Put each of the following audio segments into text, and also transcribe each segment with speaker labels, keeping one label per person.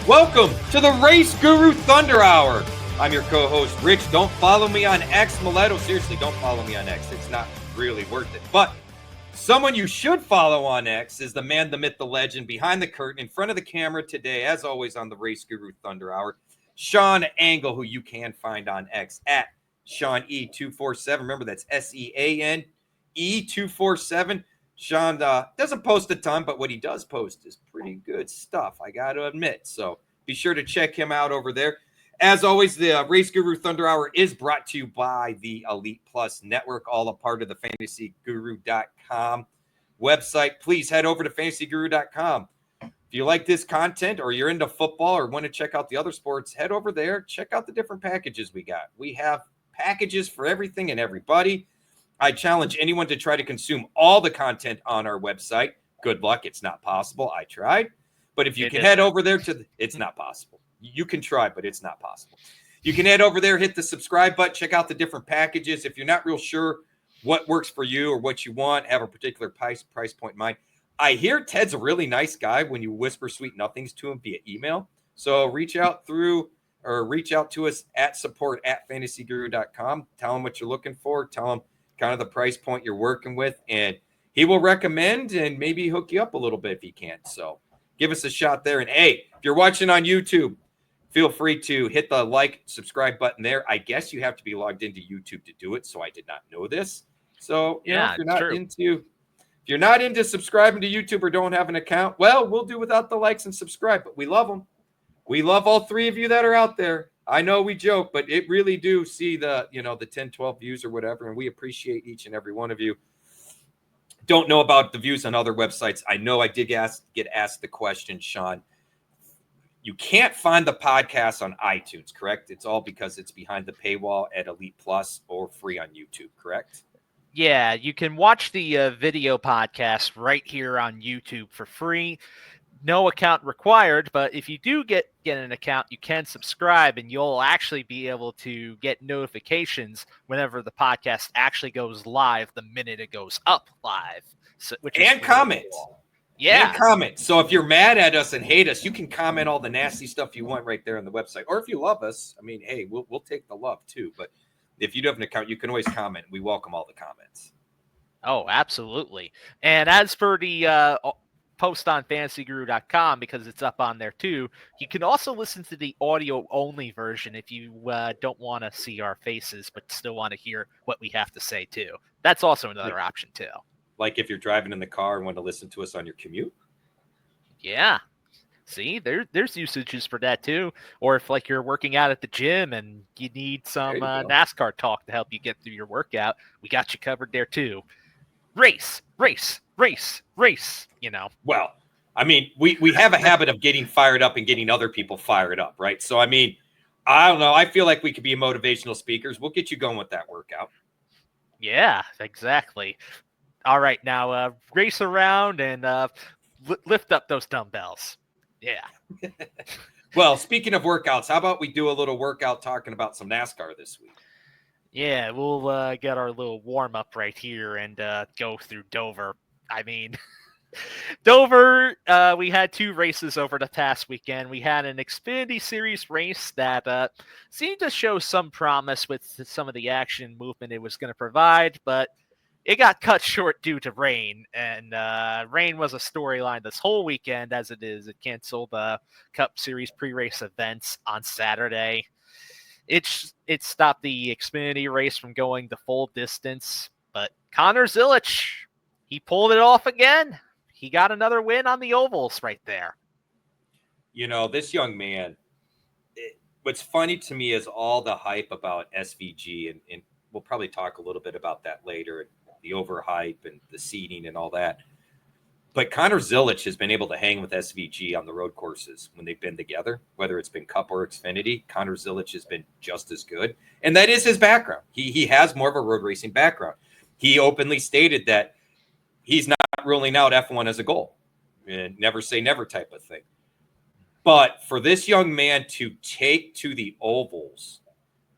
Speaker 1: Welcome to the RaceGuru Thunder Hour. I'm your co-host, Rich. Don't follow me on X, Maletto. Seriously, don't follow me on X. It's not really worth it. But someone you should follow on X is the man, the myth, the legend, behind the curtain, in front of the camera today, as always on the RaceGuru Thunder Hour, Sean Engel, who you can find on X at Sean E247. Remember, that's SEAN E247. Sean doesn't post a ton, but what he does post is pretty good stuff, I got to admit. So be sure to check him out over there. As always, the RaceGuru Thunder Hour is brought to you by the Elite Plus Network, all a part of the FantasyGuru.com website. Please head over to FantasyGuru.com. If you like this content or you're into football or want to check out the other sports, head over there. Check out the different packages we got. We have packages for everything and everybody. I challenge anyone to try to consume all the content on our website. Good luck. It's not possible. I tried. But if you can head over there it's not possible. You can try, but it's not possible. You can head over there, hit the subscribe button, check out the different packages. If you're not real sure what works for you or what you want, have a particular price point in mind. I hear Ted's a really nice guy when you whisper sweet nothings to him via email. So reach out to us at support@fantasyguru.com. Tell him what you're looking for. Tell him kind of the price point you're working with, and he will recommend and maybe hook you up a little bit if he can. So give us a shot there. And hey, if you're watching on YouTube, feel free to hit the like, subscribe button there. I guess you have to be logged into YouTube to do it, so I did not know this. So if you're not into subscribing to YouTube or don't have an account, well, we'll do without the likes and subscribe, but we love them. We love all three of you that are out there. I know we joke, but it really do see the 10, 12 views or whatever, and we appreciate each and every one of you. Don't know about the views on other websites. I know I did get asked the question, Sean. You can't find the podcast on iTunes, correct? It's all because it's behind the paywall at Elite Plus or free on YouTube, correct?
Speaker 2: Yeah, you can watch the video podcast right here on YouTube for free. No account required, but if you do get an account, you can subscribe, and you'll actually be able to get notifications whenever the podcast actually goes live the minute it goes up live.
Speaker 1: And comment. Cool.
Speaker 2: Yeah.
Speaker 1: And comment. So if you're mad at us and hate us, you can comment all the nasty stuff you want right there on the website. Or if you love us, I mean, hey, we'll take the love too. But if you do have an account, you can always comment. We welcome all the comments.
Speaker 2: Oh, absolutely. And as for the post on fantasyguru.com, because it's up on there too, you can also listen to the audio only version if you don't want to see our faces but still want to hear what we have to say too. That's also another option too.
Speaker 1: Like if you're driving in the car and want to listen to us on your commute.
Speaker 2: Yeah, see, there's usages for that too. Or if like you're working out at the gym and you need some NASCAR talk to help you get through your workout, we got you covered there too. Race,
Speaker 1: Well, I mean, we have a habit of getting fired up and getting other people fired up, right? So, I mean, I don't know. I feel like we could be motivational speakers. We'll get you going with that workout.
Speaker 2: Yeah, exactly. All right, now race around and lift up those dumbbells. Yeah.
Speaker 1: Well, speaking of workouts, how about we do a little workout talking about some NASCAR this week?
Speaker 2: Yeah, we'll get our little warm-up right here and go through Dover. I mean, Dover, we had two races over the past weekend. We had an Xfinity Series race that seemed to show some promise with some of the action movement it was going to provide, but it got cut short due to rain, and rain was a storyline this whole weekend as it is. It canceled the Cup Series pre-race events on Saturday. It stopped the Xfinity race from going the full distance, but Connor Zilisch, he pulled it off again. He got another win on the ovals right there.
Speaker 1: This young man, what's funny to me is all the hype about SVG, and we'll probably talk a little bit about that later, the overhype and the seeding and all that. But Connor Zilisch has been able to hang with SVG on the road courses when they've been together, whether it's been Cup or Xfinity. Connor Zilisch has been just as good. And that is his background. He has more of a road racing background. He openly stated that he's not ruling out F1 as a goal. And never say never type of thing. But for this young man to take to the ovals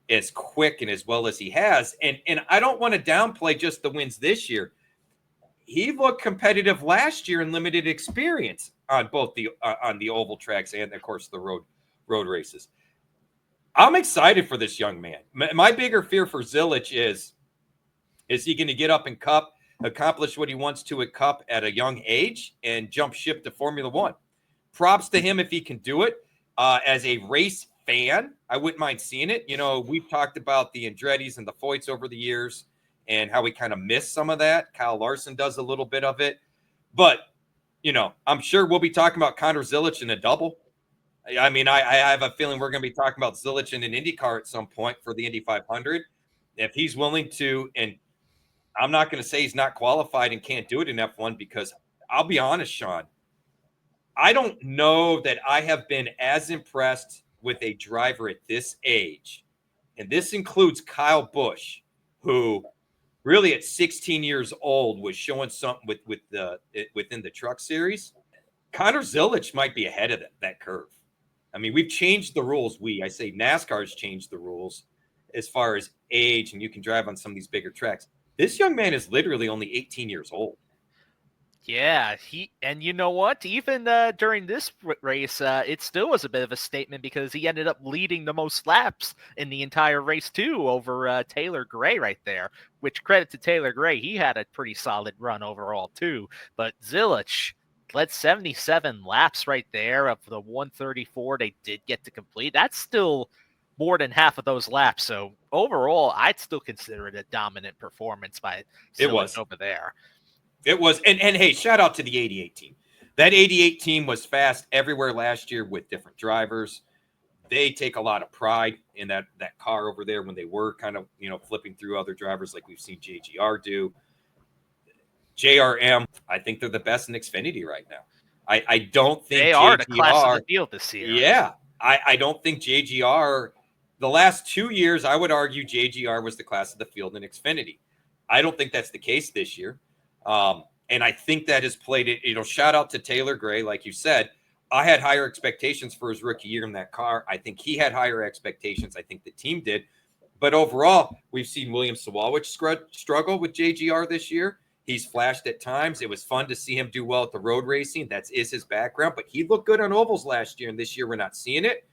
Speaker 1: as quick and as well as he has, and I don't want to downplay just the wins this year. he looked competitive last year in limited experience on both the on the oval tracks and, of course, the road races. I'm excited for this young man. My bigger fear for Zilich is he going to get up in Cup, accomplish what he wants to at Cup at a young age, and jump ship to Formula One? Props to him if he can do it. As a race fan, I wouldn't mind seeing it. You know, we've talked about the Andrettis and the Foyts over the years and how we kind of miss some of that. Kyle Larson does a little bit of it. But, you know, I'm sure we'll be talking about Connor Zilich in a double. I mean, I have a feeling we're going to be talking about Zilich in an IndyCar at some point for the Indy 500. If he's willing to, and I'm not going to say he's not qualified and can't do it in F1, because I'll be honest, Sean, I don't know that I have been as impressed with a driver at this age. And this includes Kyle Busch, who really at 16 years old was showing something within the truck series. Connor Zilich might be ahead of that curve. I mean, we've changed the rules. I say NASCAR's changed the rules as far as age, and you can drive on some of these bigger tracks. This young man is literally only 18 years old.
Speaker 2: Yeah, and you know what? Even during this race, it still was a bit of a statement because he ended up leading the most laps in the entire race too over Taylor Gray right there. Which, credit to Taylor Gray, he had a pretty solid run overall too. But Zilich led 77 laps right there of the 134 they did get to complete. That's still more than half of those laps. So overall, I'd still consider it a dominant performance by Zilich over there.
Speaker 1: It was. And hey, shout out to the 88 team. That 88 team was fast everywhere last year with different drivers. They take a lot of pride in that car over there when they were kind of, you know, flipping through other drivers like we've seen JGR do. JRM, I think they're the best in Xfinity right now. I don't think
Speaker 2: they are the class of the field this year.
Speaker 1: Yeah. I don't think JGR, the last 2 years, I would argue JGR was the class of the field in Xfinity. I don't think that's the case this year. And I think that has played it. You know, shout out to Taylor Gray. Like you said, I had higher expectations for his rookie year in that car. I think he had higher expectations. I think the team did. But overall, we've seen William Sawalich struggle with JGR this year. He's flashed at times. It was fun to see him do well at the road racing. That is his background. But he looked good on ovals last year, and this year we're not seeing it.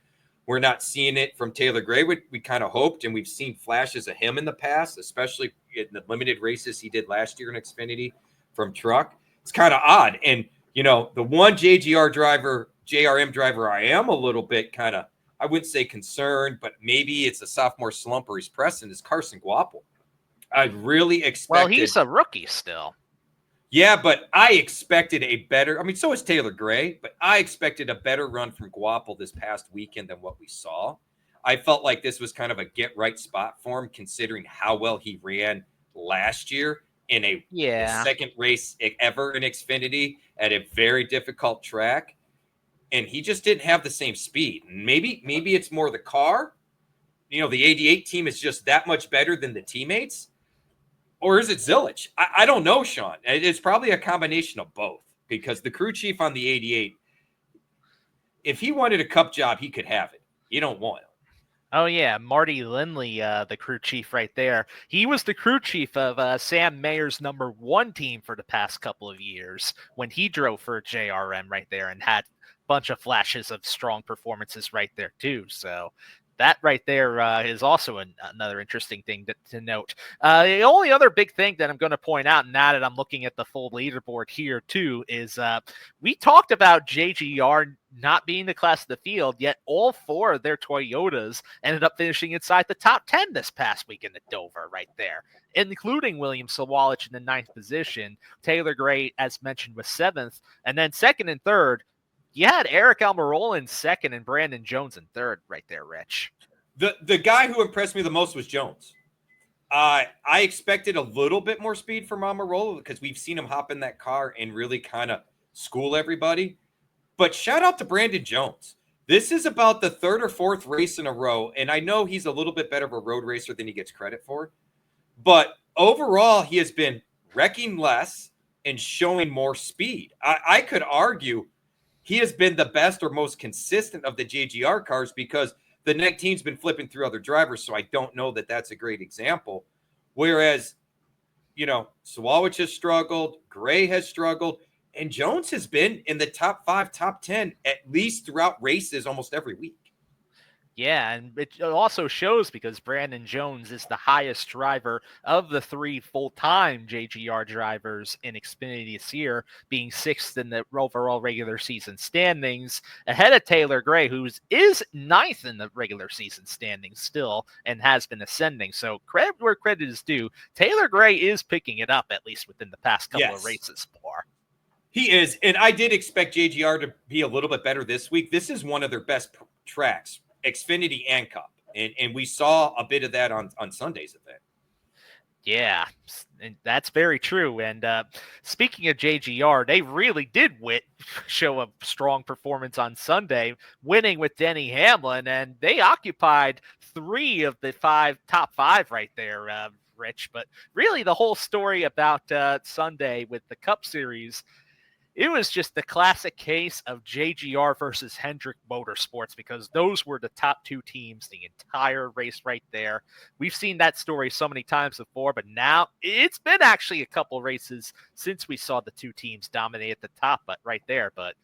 Speaker 1: We're not seeing it from Taylor Gray. We kind of hoped, and we've seen flashes of him in the past, especially in the limited races he did last year in Xfinity from truck. It's kind of odd. And, you know, the one JRM driver I am a little bit kind of, I wouldn't say concerned, but maybe it's a sophomore slump or he's pressing, is Carson Guapo. I really expected.
Speaker 2: Well, he's a rookie still.
Speaker 1: Yeah, but I expected a better. I mean, so is Taylor Gray, but I expected a better run from Guapo this past weekend than what we saw. I felt like this was kind of a get right spot for him, considering how well he ran last year in the second race ever in Xfinity at a very difficult track. And he just didn't have the same speed. Maybe it's more the car. You know, the 88 team is just that much better than the teammates. Or is it Zilich? I don't know, Sean. It's probably a combination of both, because the crew chief on the 88, if he wanted a cup job, he could have it. You don't want it.
Speaker 2: Oh, yeah. Marty Lindley, the crew chief right there. He was the crew chief of Sam Mayer's #1 team for the past couple of years when he drove for JRM right there and had a bunch of flashes of strong performances right there, too. So that right there is also another interesting thing to note. The only other big thing that I'm going to point out, now that I'm looking at the full leaderboard here too, is we talked about JGR not being the class of the field, yet all 4 of their Toyotas ended up finishing inside the top 10 this past weekend at Dover right there, including William Sawalich in the 9th position. Taylor Gray, as mentioned, was 7th, and then 2nd and 3rd. You had Eric Almirola in 2nd and Brandon Jones in 3rd right there, Rich.
Speaker 1: The guy who impressed me the most was Jones. I expected a little bit more speed from Almirola because we've seen him hop in that car and really kind of school everybody. But shout out to Brandon Jones. This is about the 3rd or 4th race in a row, and I know he's a little bit better of a road racer than he gets credit for. But overall, he has been wrecking less and showing more speed. I could argue he has been the best or most consistent of the JGR cars, because the 19's been flipping through other drivers, so I don't know that that's a great example. Whereas, Sawalwich has struggled, Gray has struggled, and Jones has been in the top 5, top 10, at least throughout races almost every week.
Speaker 2: Yeah, and it also shows because Brandon Jones is the highest driver of the 3 full-time JGR drivers in Xfinity this year, being 6th in the overall regular season standings, ahead of Taylor Gray, who is 9th in the regular season standings still and has been ascending. So credit where credit is due. Taylor Gray is picking it up, at least within the past couple of races more.
Speaker 1: He is, and I did expect JGR to be a little bit better this week. This is one of their best tracks, Xfinity and Cup, and we saw a bit of that on Sunday's event.
Speaker 2: Yeah, and that's very true. And speaking of JGR, they really did show a strong performance on Sunday, winning with Denny Hamlin, and they occupied 3 of the top 5 right there, Rich. But really, the whole story about Sunday with the Cup Series, it was just the classic case of JGR versus Hendrick Motorsports, because those were the top 2 teams the entire race right there. We've seen that story so many times before, but now it's been actually a couple races since we saw the 2 teams dominate at the top, but right there. But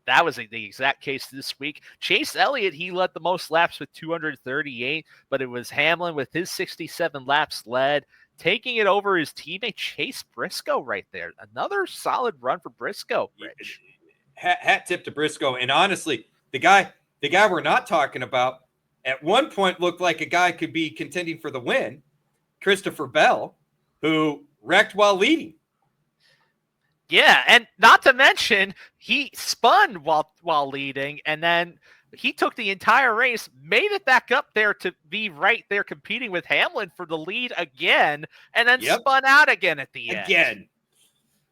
Speaker 2: that was the exact case this week. Chase Elliott, he led the most laps with 238, but it was Hamlin with his 67 laps led, taking it over his teammate Chase Briscoe right there. Another solid run for Briscoe, Rich.
Speaker 1: Hat tip to Briscoe. And honestly, the guy we're not talking about at one point looked like a guy could be contending for the win, Christopher Bell, who wrecked while leading.
Speaker 2: Yeah, and not to mention, he spun while leading, and then he took the entire race, made it back up there to be right there competing with Hamlin for the lead again, and then spun out again at the end.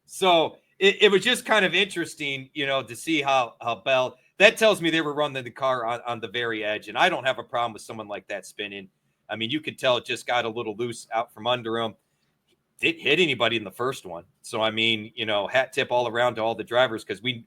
Speaker 1: So it was just kind of interesting, to see how Bell, that tells me they were running the car on the very edge, and I don't have a problem with someone like that spinning. I mean, you could tell it just got a little loose out from under him. Didn't hit anybody in the first one. So, I mean, hat tip all around to all the drivers, because we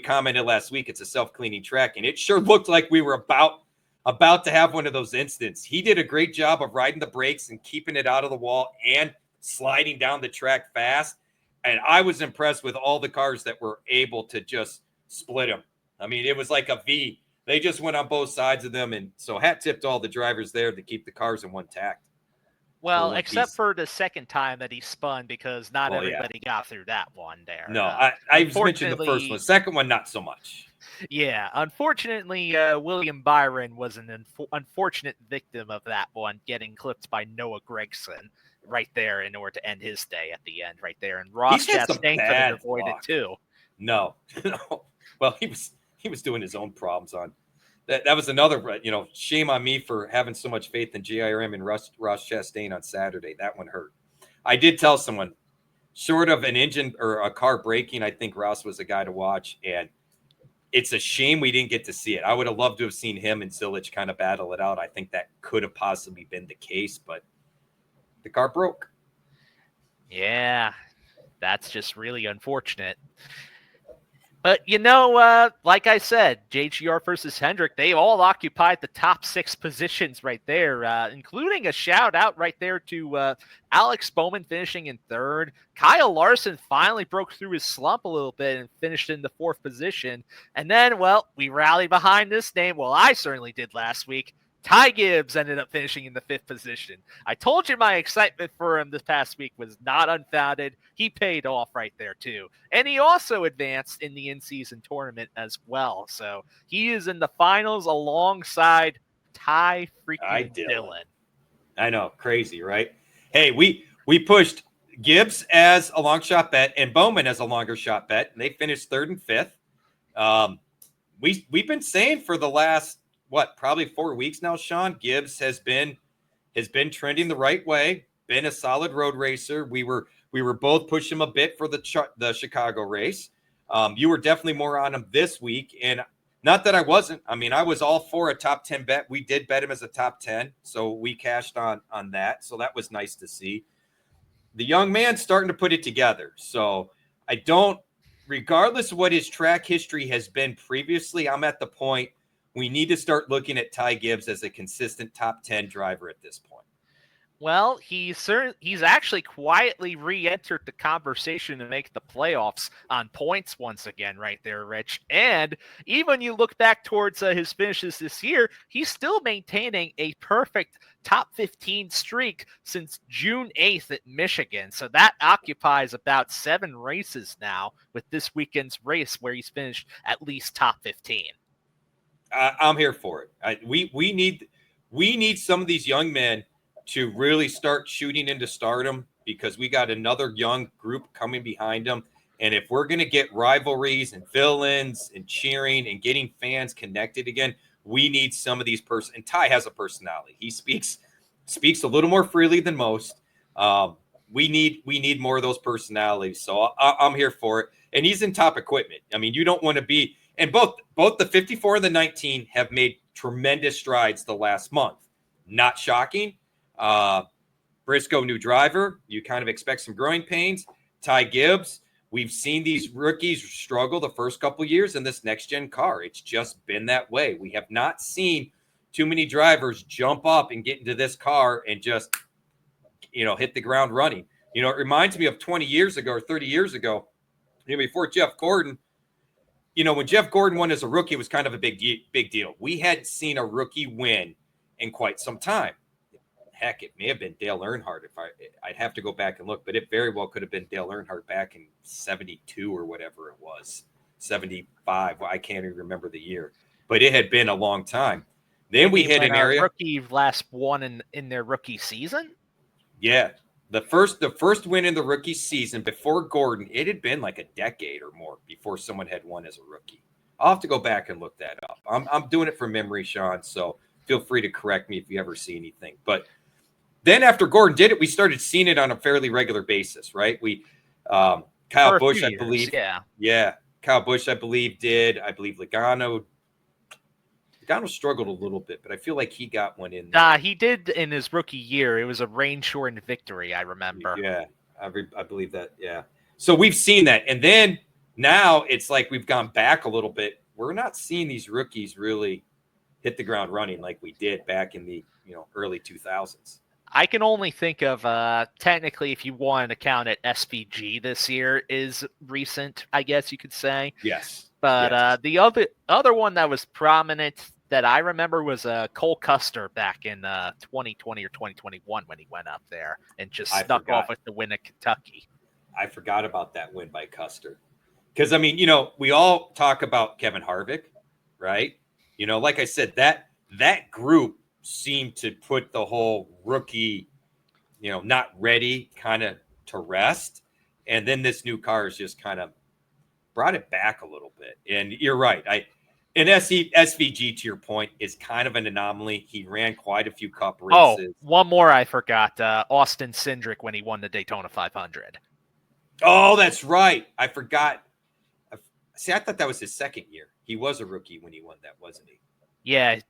Speaker 1: commented last week, it's a self-cleaning track, and it sure looked like we were about to have one of those incidents. He did a great job of riding the brakes and keeping it out of the wall and sliding down the track fast. And I was impressed with all the cars that were able to just split him. I mean, it was like a V. They just went on both sides of them. And so hat tip to all the drivers there to keep the cars in one tact.
Speaker 2: Well, except for the second time that he spun, because not everybody got through that one there.
Speaker 1: No, I mentioned the first one. Second one, not so much.
Speaker 2: Yeah, unfortunately, William Byron was an unfortunate victim of that one, getting clipped by Noah Gragson right there in order to end his day at the end right there. And Ross Chastain could have avoided it too.
Speaker 1: No. Well, he was doing his own problems on that was another, shame on me for having so much faith in JRM and Ross Chastain on Saturday. That one hurt. I did tell someone, short of an engine or a car breaking, I think Ross was a guy to watch, and it's a shame we didn't get to see it. I would have loved to have seen him and Zilich kind of battle it out. I think that could have possibly been the case, but the car broke.
Speaker 2: Yeah, that's just really unfortunate. But, like I said, JGR versus Hendrick, they all occupied the top 6 positions right there, including a shout out right there to Alex Bowman finishing in 3rd. Kyle Larson finally broke through his slump a little bit and finished in the 4th position. And then, we rallied behind this name. Well, I certainly did last week. Ty Gibbs ended up finishing in the 5th position. I told you my excitement for him this past week was not unfounded. He paid off right there, too. And he also advanced in the in-season tournament as well. So he is in the finals alongside Ty freaking Dillon.
Speaker 1: I know. Crazy, right? Hey, we pushed Gibbs as a long shot bet and Bowman as a longer shot bet, and they finished 3rd and 5th. We've been saying for the last probably 4 weeks now, Sean, Gibbs has been trending the right way, been a solid road racer. We were both pushing him a bit for the Chicago race. You were definitely more on him this week, and not that I wasn't. I mean, I was all for a top 10 bet. We did bet him as a top 10, so we cashed on that. So that was nice to see. The young man's starting to put it together. So regardless of what his track history has been previously, I'm at the point we need to start looking at Ty Gibbs as a consistent top 10 driver at this point.
Speaker 2: Well, he's actually quietly re-entered the conversation to make the playoffs on points once again, right there, Rich. And even you look back towards his finishes this year, he's still maintaining a perfect top 15 streak since June 8th at Michigan. So that occupies about 7 races now with this weekend's race where he's finished at least top 15.
Speaker 1: I'm here for it. We need some of these young men to really start shooting into stardom, because we got another young group coming behind them. And if we're going to get rivalries and fill-ins and cheering and getting fans connected again, we need some of these and Ty has a personality. He speaks a little more freely than most. We need more of those personalities. So I'm here for it. And he's in top equipment. I mean, you don't want to be, and both the 54 and the 19 have made tremendous strides the last month. Not shocking. Briscoe, new driver. You kind of expect some growing pains. Ty Gibbs, we've seen these rookies struggle the first couple years in this next-gen car. It's just been that way. We have not seen too many drivers jump up and get into this car and just, hit the ground running. It reminds me of 20 years ago or 30 years ago, before Jeff Gordon. When Jeff Gordon won as a rookie, it was kind of a big deal. We hadn't seen a rookie win in quite some time. Heck, it may have been Dale Earnhardt. I'd have to go back and look, but it very well could have been Dale Earnhardt back in 72 or whatever it was, 75. Well, I can't even remember the year, but it had been a long time. Then we hit an area.
Speaker 2: Rookie last won in their rookie season.
Speaker 1: Yeah, the first win in the rookie season before Gordon. It had been like a decade or more before someone had won as a rookie. I'll have to go back and look that up. I'm doing it from memory, Sean. So feel free to correct me if you ever see anything, but. Then after Gordon did it, we started seeing it on a fairly regular basis, right? Kyle Busch, I believe. Yeah. Kyle Busch, I believe, did. I believe Logano struggled a little bit, but I feel like he got one in there.
Speaker 2: He did in his rookie year. It was a rain-shortened victory, I remember.
Speaker 1: Yeah, I believe that, yeah. So we've seen that. And then now it's like we've gone back a little bit. We're not seeing these rookies really hit the ground running like we did back in the early 2000s.
Speaker 2: I can only think of technically, if you wanted to count it, SVG this year is recent, I guess you could say.
Speaker 1: Yes.
Speaker 2: But
Speaker 1: yes.
Speaker 2: The other one that was prominent that I remember was Cole Custer back in 2020 or 2021 when he went up there and just snuck off with the win at Kentucky.
Speaker 1: I forgot about that win by Custer. Because, I mean, we all talk about Kevin Harvick, right? Like I said, that group seemed to put the whole rookie, not ready kind of to rest. And then this new car has just kind of brought it back a little bit. And you're right. SVG, to your point, is kind of an anomaly. He ran quite a few Cup races.
Speaker 2: Oh, one more I forgot. Austin Cindric when he won the Daytona 500.
Speaker 1: Oh, that's right. I forgot. See, I thought that was his second year. He was a rookie when he won that, wasn't he?
Speaker 2: Yeah,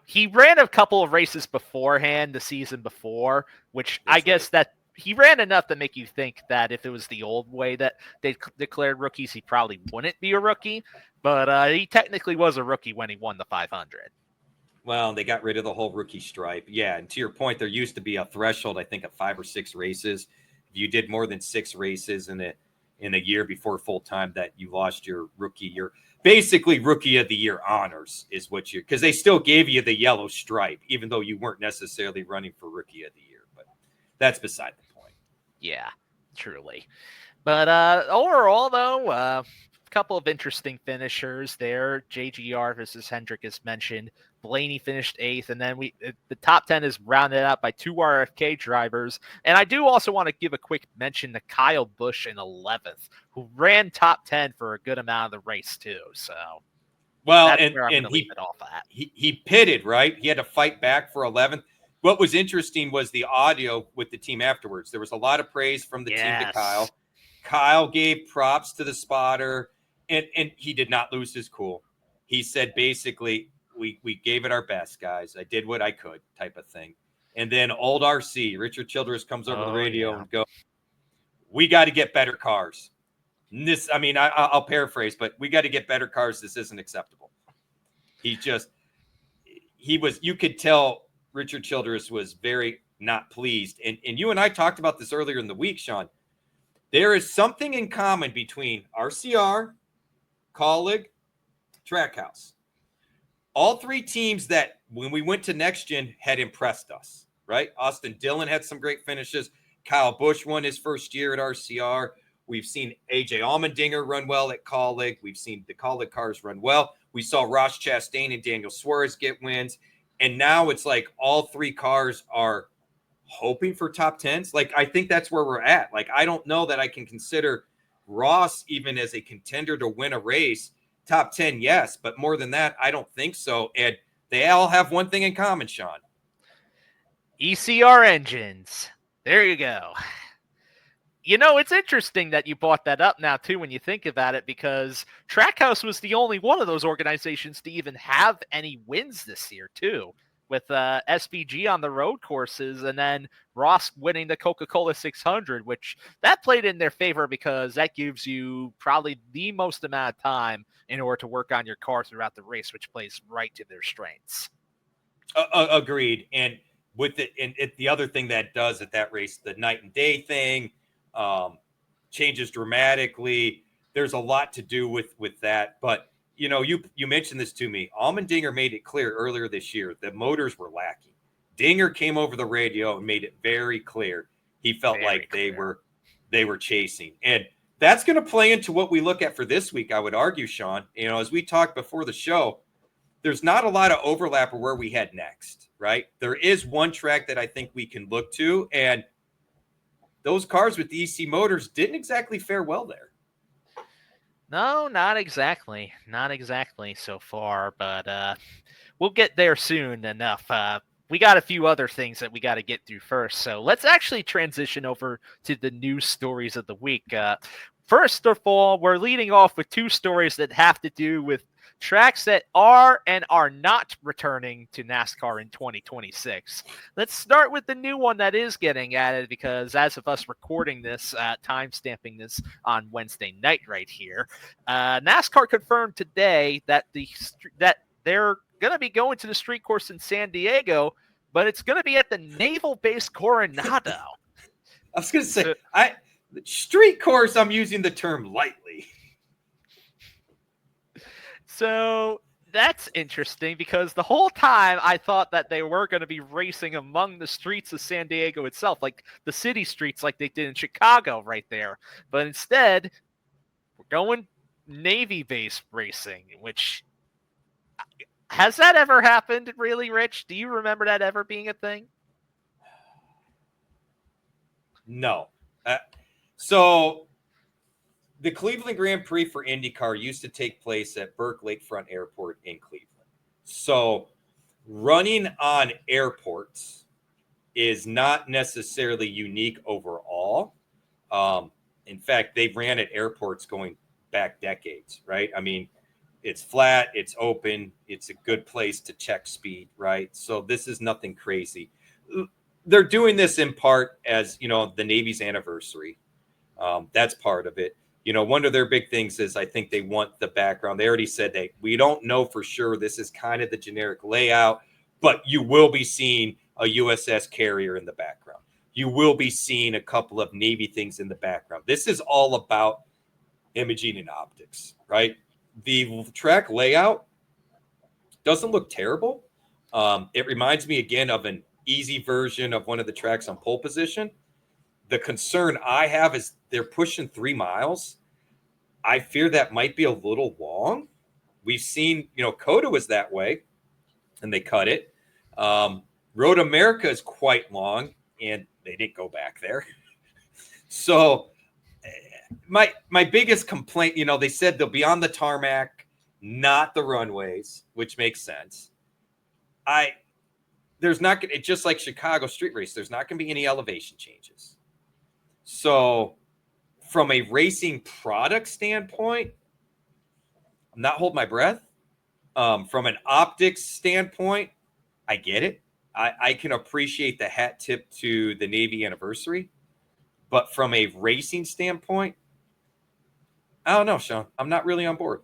Speaker 2: he ran a couple of races beforehand, the season before, which I guess that he ran enough to make you think that if it was the old way that they declared rookies, he probably wouldn't be a rookie. But he technically was a rookie when he won the 500.
Speaker 1: Well, they got rid of the whole rookie stripe. Yeah, and to your point, there used to be a threshold, I think, of 5 or 6 races. If you did more than 6 races in a year before full time, that you lost your rookie year. Basically, rookie of the year honors is what because they still gave you the yellow stripe, even though you weren't necessarily running for rookie of the year. But that's beside the point.
Speaker 2: Yeah, truly. But overall, though, a couple of interesting finishers there. J.G. Jarvis, as Hendrick has mentioned. Blaney finished 8th, and then the top 10 is rounded out by 2 RFK drivers. And I do also want to give a quick mention to Kyle Busch in 11th, who ran top 10 for a good amount of the race too. So,
Speaker 1: well,
Speaker 2: that's
Speaker 1: and
Speaker 2: where I'm going to leave it off at.
Speaker 1: He pitted, right? He had to fight back for 11th. What was interesting was the audio with the team afterwards. There was a lot of praise from the team to Kyle. Kyle gave props to the spotter, and he did not lose his cool. He said basically, we gave it our best, guys. I did what I could, type of thing. And then old RC, Richard Childress, comes over the radio and goes, "We got to get better cars." I'll paraphrase, but we got to get better cars. This isn't acceptable. You could tell Richard Childress was very not pleased. And you and I talked about this earlier in the week, Sean. There is something in common between RCR, Colleague, Trackhouse. All three teams that, when we went to Next Gen, had impressed us, right? Austin Dillon had some great finishes. Kyle Busch won his first year at RCR. We've seen AJ Allmendinger run well at Colleague. We've seen the Colleague cars run well. We saw Ross Chastain and Daniel Suarez get wins. And now it's like all three cars are hoping for top 10s. Like, I think that's where we're at. Like, I don't know that I can consider Ross even as a contender to win a race. Top 10, yes, but more than that, I don't think so. And they all have one thing in common, Sean.
Speaker 2: ECR engines. There you go. You know, it's interesting that you brought that up now, too, when you think about it, because Trackhouse was the only one of those organizations to even have any wins this year, too, with SVG on the road courses and then Ross winning the Coca-Cola 600, which that played in their favor because that gives you probably the most amount of time in order to work on your car throughout the race, which plays right to their strengths.
Speaker 1: Agreed. And with it, and the other thing that does at that race, the night and day thing, changes dramatically. There's a lot to do with that. But, you know, you mentioned this to me. Allmendinger made it clear earlier this year that motors were lacking. Dinger came over the radio and made it very clear. He felt they were chasing. And that's going to play into what we look at for this week, I would argue, Sean. You know, as we talked before the show, there's not a lot of overlap of where we head next, right? There is one track that I think we can look to, and those cars with the EC motors didn't exactly fare well there.
Speaker 2: No, not exactly. Not exactly so far, but we'll get there soon enough. We got a few other things that we got to get through first. So let's actually transition over to the news stories of the week. First of all, we're leading off with two stories that have to do with tracks that are and are not returning to NASCAR in 2026. Let's start with the new one that is getting added because as of us recording this, time-stamping this on Wednesday night right here, NASCAR confirmed today that they're going to be going to the street course in San Diego, but it's going to be at the Naval Base Coronado.
Speaker 1: I was going to say, street course, I'm using the term lightly.
Speaker 2: So that's interesting because the whole time I thought that they were going to be racing among the streets of San Diego itself, like the city streets like they did in Chicago right there. But instead, we're going Navy base racing, which has that ever happened really, Rich? Do you remember that ever being a thing?
Speaker 1: No. So the Cleveland Grand Prix for IndyCar used to take place at Burke Lakefront Airport in Cleveland. So running on airports is not necessarily unique overall. In fact, they've ran at airports going back decades, right? I mean, it's flat, it's open, it's a good place to check speed, right? So this is nothing crazy. They're doing this in part as, you know, the Navy's anniversary. That's part of it. You know, one of their big things is I think they want the background. They already said we don't know for sure. This is kind of the generic layout, but you will be seeing a USS carrier in the background. You will be seeing a couple of Navy things in the background. This is all about imaging and optics, right? The track layout doesn't look terrible. It reminds me again of an easy version of one of the tracks on pole position. The concern I have is they're pushing 3 miles. I fear that might be a little long. We've seen, you know, COTA was that way, and they cut it. Road America is quite long, and they didn't go back there. So my biggest complaint, you know, they said they'll be on the tarmac, not the runways, which makes sense. There's not going to, just like Chicago street race, there's not going to be any elevation changes. So from a racing product standpoint, I'm not holding my breath. From an optics standpoint, I get it. I can appreciate the hat tip to the Navy anniversary. But from a racing standpoint, I don't know, Sean. I'm not really on board.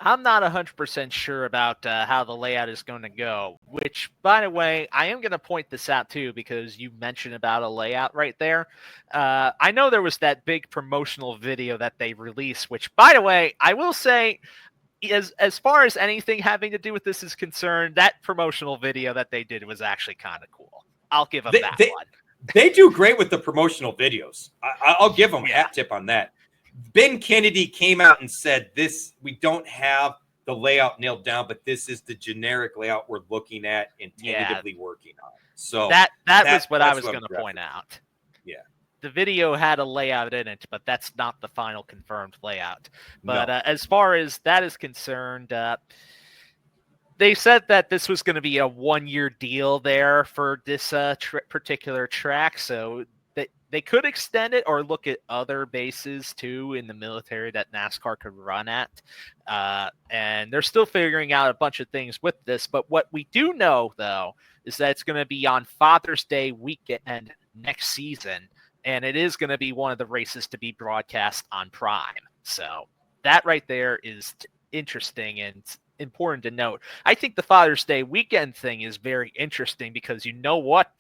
Speaker 2: I'm not 100% sure about how the layout is going to go, which, by the way, I am going to point this out too, because you mentioned about a layout right there. I know there was that big promotional video that they released, which, by the way, I will say, as far as anything having to do with this is concerned, that promotional video that they did was actually kind of cool. I'll give them that one.
Speaker 1: They do great with the promotional videos. I'll give them a hat tip on that. Ben Kennedy came out and said this, we don't have the layout nailed down, but this is the generic layout we're looking at and tentatively working on. So
Speaker 2: that was what I was going to point out.
Speaker 1: Yeah.
Speaker 2: The video had a layout in it, but that's not the final confirmed layout. But as far as that is concerned, they said that this was going to be a 1-year deal there for this particular track. So they could extend it or look at other bases too in the military that NASCAR could run at. And they're still figuring out a bunch of things with this. But what we do know, though, is that it's going to be on Father's Day weekend next season. And it is going to be one of the races to be broadcast on Prime. So that right there is interesting and important to note. I think the Father's Day weekend thing is very interesting because you know what,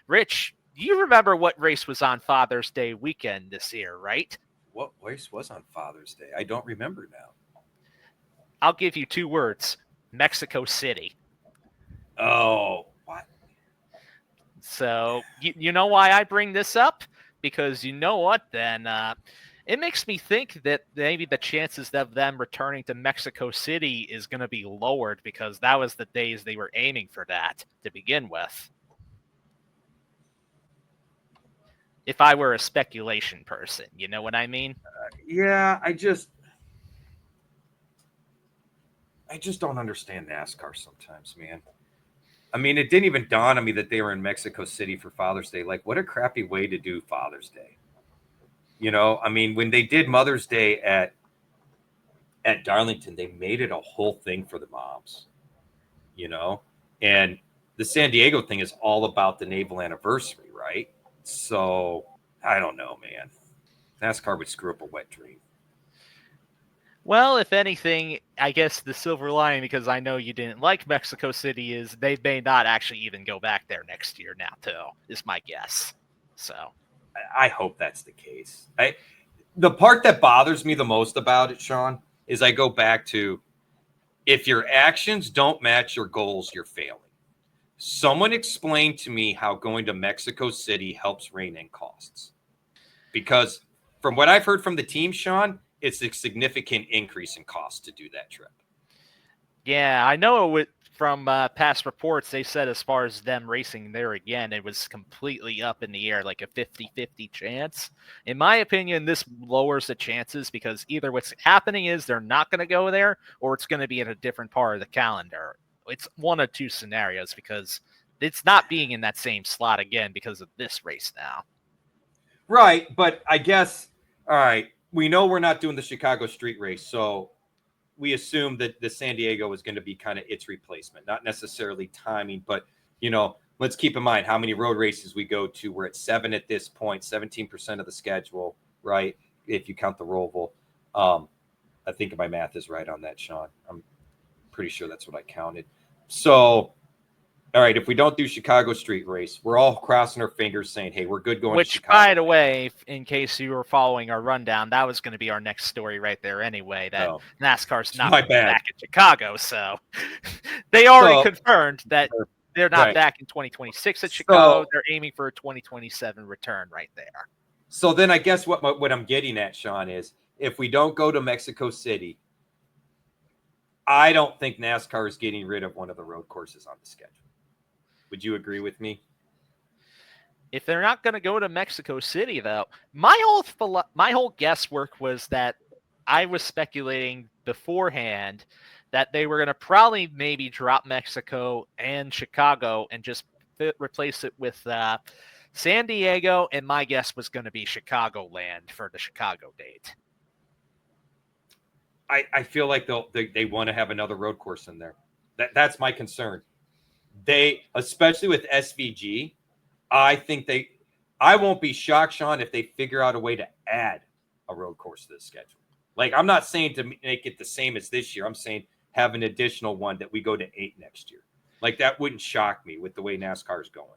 Speaker 2: Rich, you remember what race was on Father's Day weekend this year, right?
Speaker 1: What race was on Father's Day? I don't remember now.
Speaker 2: I'll give you 2 words. Mexico City.
Speaker 1: Oh, what?
Speaker 2: So you know why I bring this up? Because you know what, then it makes me think that maybe the chances of them returning to Mexico City is going to be lowered because that was the days they were aiming for that to begin with. If I were a speculation person, you know what I mean?
Speaker 1: Yeah, I just don't understand NASCAR sometimes, man. I mean, it didn't even dawn on me that they were in Mexico City for Father's Day. Like, what a crappy way to do Father's Day. You know, I mean, when they did Mother's Day at Darlington, they made it a whole thing for the moms, you know? And the San Diego thing is all about the naval anniversary, right? So, I don't know, man. NASCAR would screw up a wet dream.
Speaker 2: Well, if anything, I guess the silver lining, because I know you didn't like Mexico City, is they may not actually even go back there next year now, too, is my guess. So
Speaker 1: I hope that's the case. The part that bothers me the most about it, Sean, is I go back to if your actions don't match your goals, you're failing. Someone explain to me how going to Mexico City helps rein in costs. Because from what I've heard from the team, Sean, it's a significant increase in cost to do that trip.
Speaker 2: Yeah, I know from past reports, they said as far as them racing there again, it was completely up in the air, like a 50-50 chance. In my opinion, this lowers the chances because either what's happening is they're not going to go there or it's going to be in a different part of the calendar. It's one of 2 scenarios because it's not being in that same slot again because of this race now.
Speaker 1: Right, but I guess, all right, we know we're not doing the Chicago street race, so we assume that the San Diego is going to be kind of its replacement, not necessarily timing, but, you know, let's keep in mind how many road races we go to. We're at 7 at this point, 17% of the schedule, right? If you count the Roval. I think my math is right on that, Sean. I'm pretty sure that's what I counted. So, all right, if we don't do Chicago street race, we're all crossing our fingers saying, hey, we're good going to Chicago.
Speaker 2: Which, by the way, in case you were following our rundown, that was going to be our next story right there anyway, that NASCAR's not back in Chicago. So they already confirmed that they're not back in 2026 at Chicago. They're aiming for a 2027 return right there.
Speaker 1: So then I guess what I'm getting at, Sean, is if we don't go to Mexico City, I don't think NASCAR is getting rid of one of the road courses on the schedule. Would you agree with me?
Speaker 2: If they're not going to go to Mexico City, though, my whole guesswork was that I was speculating beforehand that they were going to probably maybe drop Mexico and Chicago and just replace it with San Diego, and my guess was going to be Chicagoland for the Chicago date.
Speaker 1: I feel like they want to have another road course in there. That's my concern. They, especially with SVG, I won't be shocked, Sean, if they figure out a way to add a road course to the schedule. Like, I'm not saying to make it the same as this year. I'm saying have an additional one that we go to 8 next year. Like, that wouldn't shock me with the way NASCAR is going.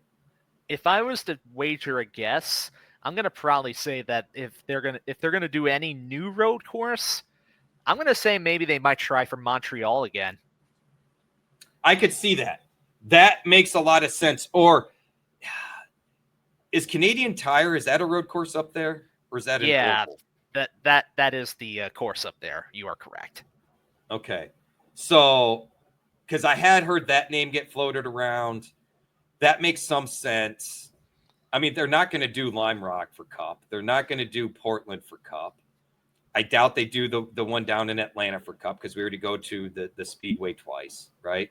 Speaker 2: If I was to wager a guess, I'm gonna probably say that if they're gonna do any new road course, I'm gonna say maybe they might try for Montreal again.
Speaker 1: I could see that. That makes a lot of sense. Or is Canadian Tire, is that a road course up there? Or is that an oval?
Speaker 2: That is the course up there. You are correct.
Speaker 1: Okay. So, because I had heard that name get floated around. That makes some sense. I mean, they're not going to do Lime Rock for Cup. They're not going to do Portland for Cup. I doubt they do the one down in Atlanta for Cup because we already go to the Speedway twice, right?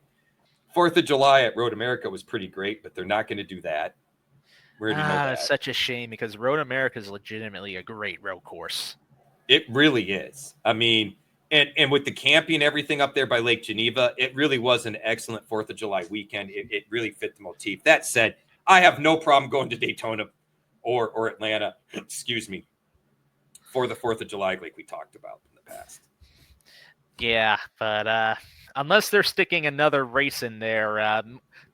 Speaker 1: 4th of July at Road America was pretty great, but they're not going to do that. We already know that.
Speaker 2: It's such a shame because Road America is legitimately a great road course.
Speaker 1: It really is. I mean, and with the camping and everything up there by Lake Geneva, it really was an excellent 4th of July weekend. It really fit the motif. That said, I have no problem going to Daytona or Atlanta, excuse me, for the 4th of July like we talked about in the past.
Speaker 2: Yeah, but unless they're sticking another race in there,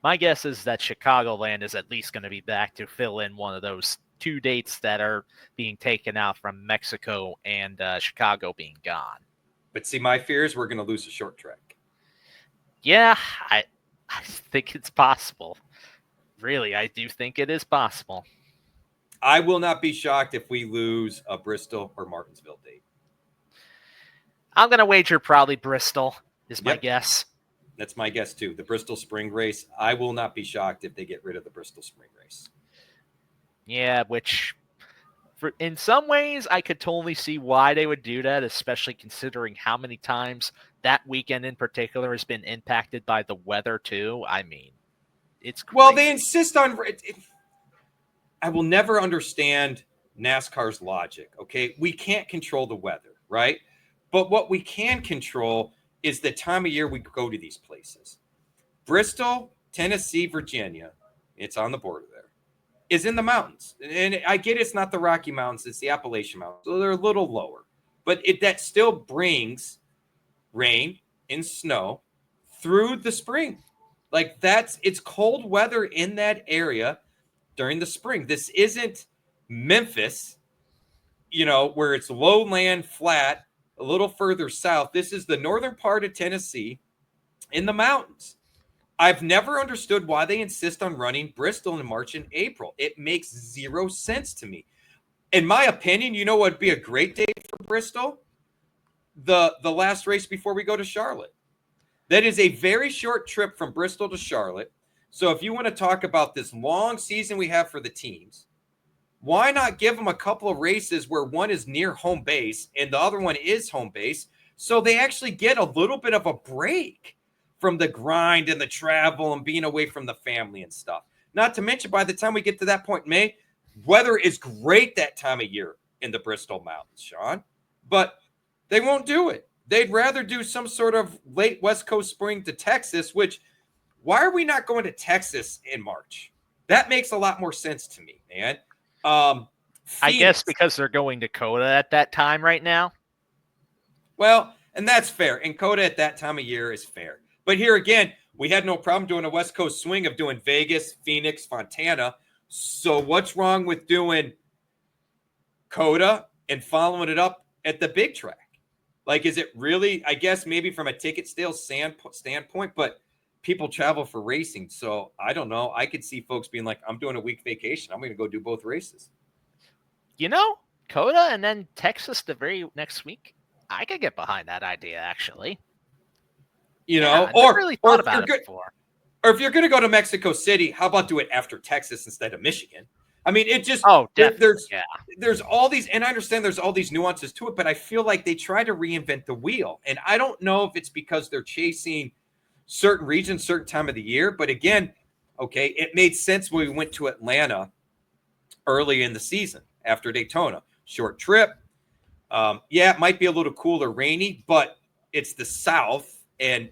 Speaker 2: my guess is that Chicagoland is at least going to be back to fill in one of those 2 dates that are being taken out from Mexico and Chicago being gone.
Speaker 1: But see, my fear is we're going to lose a short track.
Speaker 2: Yeah, I think it's possible. Really, I do think it is possible.
Speaker 1: I will not be shocked if we lose a Bristol or Martinsville date.
Speaker 2: I'm going to wager probably Bristol is my guess.
Speaker 1: That's my guess, too. The Bristol Spring Race, I will not be shocked if they get rid of the Bristol Spring Race.
Speaker 2: Yeah, which in some ways I could totally see why they would do that, especially considering how many times that weekend in particular has been impacted by the weather, too. I mean, it's crazy.
Speaker 1: Well, they insist on I will never understand NASCAR's logic, okay? We can't control the weather, right? But what we can control is the time of year we go to these places. Bristol, Tennessee, Virginia, it's on the border there, is in the mountains. And I get it's not the Rocky Mountains, it's the Appalachian Mountains. So they're a little lower. But that still brings rain and snow through the spring. Like it's cold weather in that area during the spring. This isn't Memphis, where it's lowland, flat, a little further south. This is the northern part of Tennessee in the mountains. I've never understood why they insist on running Bristol in March and April. It makes zero sense to me. In my opinion, you know what would be a great day for Bristol? The last race before we go to Charlotte. That is a very short trip from Bristol to Charlotte. So if you want to talk about this long season we have for the teams, why not give them a couple of races where one is near home base and the other one is home base so they actually get a little bit of a break from the grind and the travel and being away from the family and stuff. Not to mention, by the time we get to that point in May, weather is great that time of year in the Bristol Mountains, Sean. But they won't do it. They'd rather do some sort of late West Coast spring to Texas, which, why are we not going to Texas in March? That makes a lot more sense to me, man.
Speaker 2: I guess because they're going to COTA at that time right now.
Speaker 1: Well, and that's fair. And COTA at that time of year is fair. But here again, we had no problem doing a West Coast swing of doing Vegas, Phoenix, Fontana. So what's wrong with doing COTA and following it up at the big track? Like, is it really, I guess maybe from a ticket sales standpoint, but people travel for racing. So I don't know. I could see folks being like, I'm doing a week vacation. I'm going to go do both races.
Speaker 2: COTA and then Texas the very next week. I could get behind that idea, actually.
Speaker 1: Or
Speaker 2: really thought about it before.
Speaker 1: Or if you're going to go to Mexico City, how about do it after Texas instead of Michigan? I mean, it just, there's all these, and I understand there's all these nuances to it, but I feel like they try to reinvent the wheel. And I don't know if it's because they're chasing certain regions, certain time of the year. But again, okay, it made sense when we went to Atlanta early in the season after Daytona. Short trip. It might be a little cooler, rainy, but it's the South, and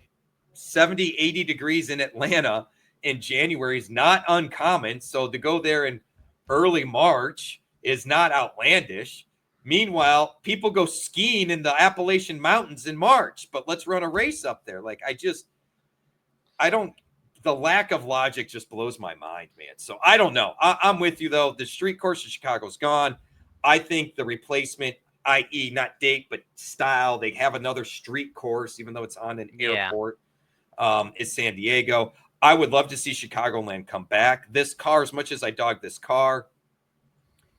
Speaker 1: 70, 80 degrees in Atlanta in January is not uncommon. So to go there in early March is not outlandish. Meanwhile, people go skiing in the Appalachian Mountains in March, but let's run a race up there. Like, the lack of logic just blows my mind, man. So I don't know. I'm with you, though. The street course of Chicago's gone. I think the replacement, i.e. not date, but style, they have another street course, even though it's on an airport, is San Diego. I would love to see Chicagoland come back. This car, as much as I dog this car,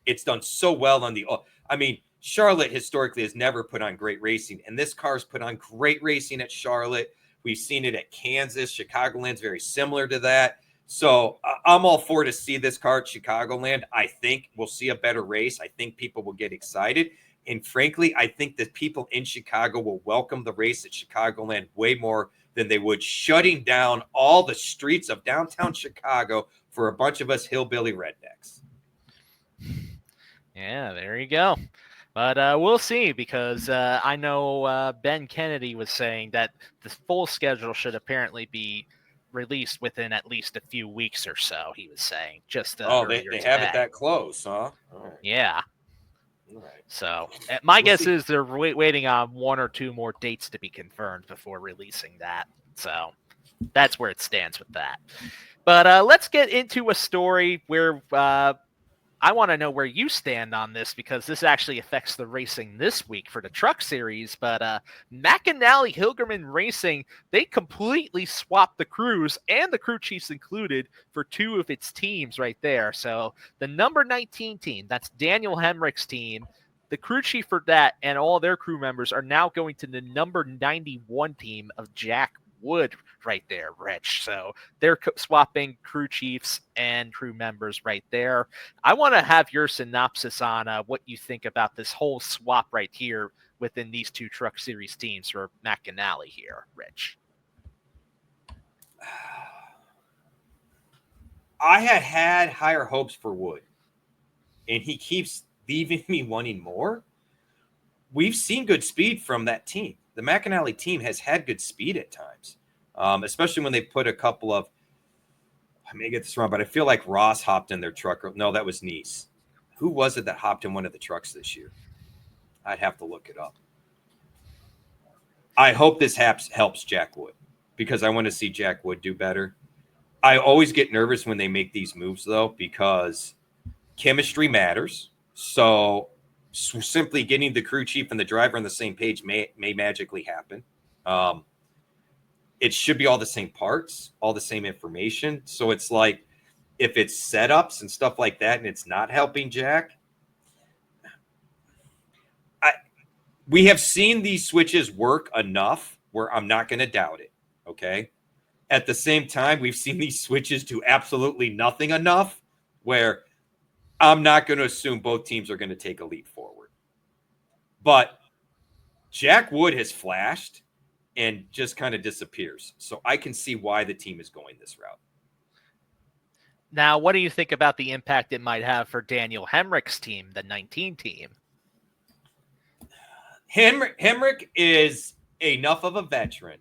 Speaker 1: it's done so well on Charlotte historically has never put on great racing, and this car's put on great racing at Charlotte. We've seen it at Kansas. Chicagoland's very similar to that. So I'm all for to see this car at Chicagoland. I think we'll see a better race. I think people will get excited. And frankly, I think that people in Chicago will welcome the race at Chicagoland way more than they would shutting down all the streets of downtown Chicago for a bunch of us hillbilly rednecks.
Speaker 2: Yeah, there you go. But we'll see, because I know Ben Kennedy was saying that the full schedule should apparently be released within at least a few weeks or so, he was saying. They
Speaker 1: have it that close, huh?
Speaker 2: Right. Yeah.
Speaker 1: All right.
Speaker 2: So my guess is they're waiting on one or two more dates to be confirmed before releasing that. So that's where it stands with that. But let's get into a story where I want to know where you stand on this, because this actually affects the racing this week for the truck series. But McAnally Hilgerman Racing, they completely swapped the crews, and the crew chiefs included, for two of its teams right there. So the number 19 team, that's Daniel Hemrick's team, the crew chief for that and all their crew members are now going to the number 91 team of Jack Wood right there, Rich. So they're swapping crew chiefs and crew members right there. I want to have your synopsis on what you think about this whole swap right here within these two truck series teams for McAnally here, Rich.
Speaker 1: I had higher hopes for Wood, and he keeps leaving me wanting more. We've seen good speed from that team. The McAnally team has had good speed at times, especially when they put a couple of, I may get this wrong, but I feel like Ross hopped in their truck. No, that was Nice. Who was it that hopped in one of the trucks this year? I'd have to look it up. I hope this helps Jack Wood, because I want to see Jack Wood do better. I always get nervous when they make these moves, though, because chemistry matters. So simply getting the crew chief and the driver on the same page may magically happen. It should be all the same parts, all the same information. So it's like, if it's setups and stuff like that and it's not helping Jack, we have seen these switches work enough where I'm not going to doubt it, okay? At the same time, we've seen these switches do absolutely nothing enough where I'm not going to assume both teams are going to take a leap forward. But Jack Wood has flashed and just kind of disappears. So I can see why the team is going this route.
Speaker 2: Now, what do you think about the impact it might have for Daniel Hemrick's team, the 19 team?
Speaker 1: Hemrick is enough of a veteran,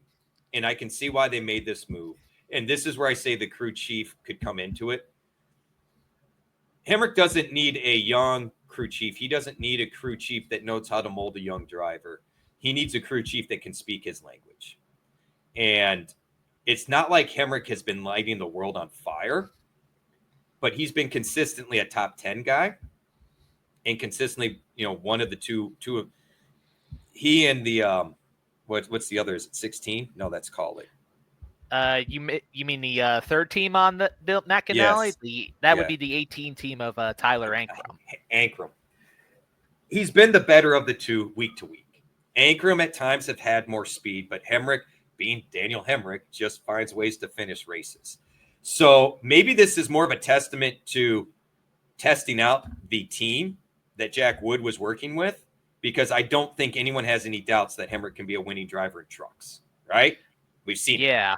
Speaker 1: and I can see why they made this move. And this is where I say the crew chief could come into it. Hemrick doesn't need a young crew chief. He doesn't need a crew chief that knows how to mold a young driver. He needs a crew chief that can speak his language. And it's not like Hemrick has been lighting the world on fire, but he's been consistently a top 10 guy and consistently, one of the two of he and the what's the other? Is it 16? No, that's Collie.
Speaker 2: You mean the third team on the McAnally?
Speaker 1: Yes.
Speaker 2: That would be the 18 team of Tyler Ankrum.
Speaker 1: Ankrum. He's been the better of the two week to week. Ankrum at times have had more speed, but Hemrick, being Daniel Hemrick, just finds ways to finish races. So maybe this is more of a testament to testing out the team that Jack Wood was working with, because I don't think anyone has any doubts that Hemrick can be a winning driver in trucks, right? We've seen it.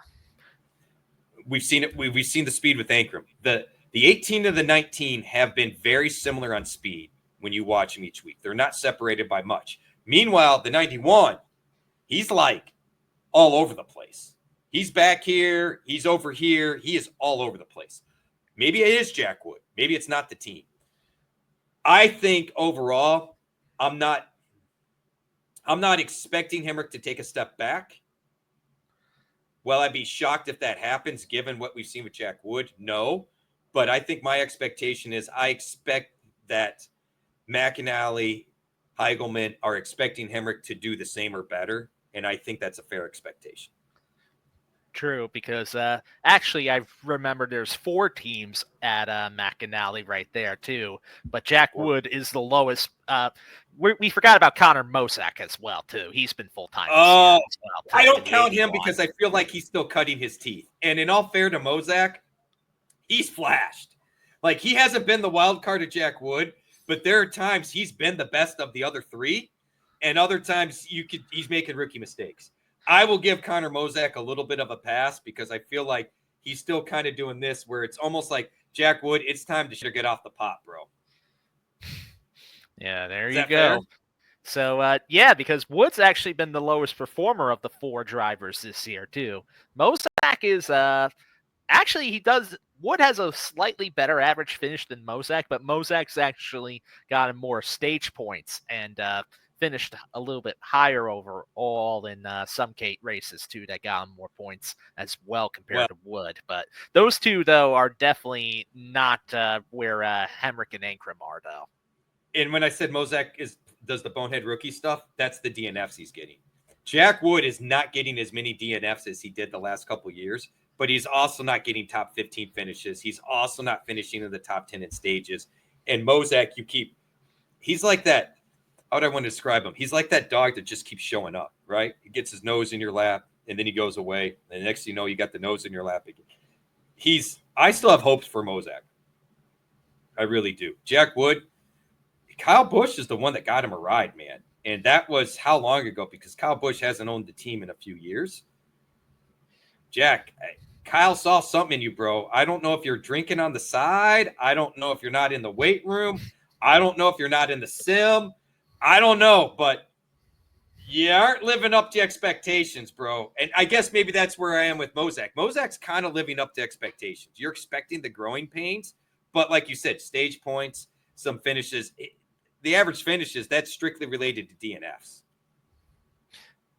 Speaker 1: We've seen it. We've seen the speed with Ankrum. The 18 to the 19 have been very similar on speed when you watch them each week. They're not separated by much. Meanwhile, the 91, he's like all over the place. He's back here. He's over here. He is all over the place. Maybe it is Jack Wood. Maybe it's not the team. I think overall, I'm not expecting Hemrick to take a step back. Will I be shocked if that happens, given what we've seen with Jack Wood? No. But I think my expectation is I expect that McAnally, Heigelman are expecting Hemrick to do the same or better. And I think that's a fair expectation.
Speaker 2: True, because actually I remember there's 4 teams at McAnally right there too, but Jack Wood is the lowest. We forgot about Connor Mosak as well too. He's been full time.
Speaker 1: Oh, I don't count him because I feel like he's still cutting his teeth. And in all fair to Mosak, he's flashed. Like, he hasn't been the wild card of Jack Wood, but there are times he's been the best of the other 3, and other times he's making rookie mistakes. I will give Connor Mosak a little bit of a pass because I feel like he's still kind of doing this where it's almost like Jack Wood, it's time to get off the pot, bro.
Speaker 2: Yeah, there you go. Fair? So, yeah, because Wood's actually been the lowest performer of the 4 drivers this year, too. Mosak is, actually, Wood has a slightly better average finish than Mosak, but Mosak's actually gotten more stage points and finished a little bit higher overall in some races, too, that got him more points as well compared to Wood. But those 2, though, are definitely not where Hemrick and Ankrum are, though.
Speaker 1: And when I said Mosak does the bonehead rookie stuff, that's the DNFs he's getting. Jack Wood is not getting as many DNFs as he did the last couple of years, but he's also not getting top 15 finishes. He's also not finishing in the top 10 in stages. And Mosak, he's like that. How would I want to describe him? He's like that dog that just keeps showing up, right? He gets his nose in your lap, and then he goes away. And the next thing you know, you got the nose in your lap again. I still have hopes for Mosak. I really do. Jack Wood, Kyle Busch is the one that got him a ride, man. And that was how long ago? Because Kyle Busch hasn't owned the team in a few years. Jack, Kyle saw something in you, bro. I don't know if you're drinking on the side. I don't know if you're not in the weight room. I don't know if you're not in the sim. I don't know, but you aren't living up to expectations, bro. And I guess maybe that's where I am with Mosak. Mosak's kind of living up to expectations. You're expecting the growing pains, but like you said, stage points, some finishes. The average finishes, that's strictly related to DNFs.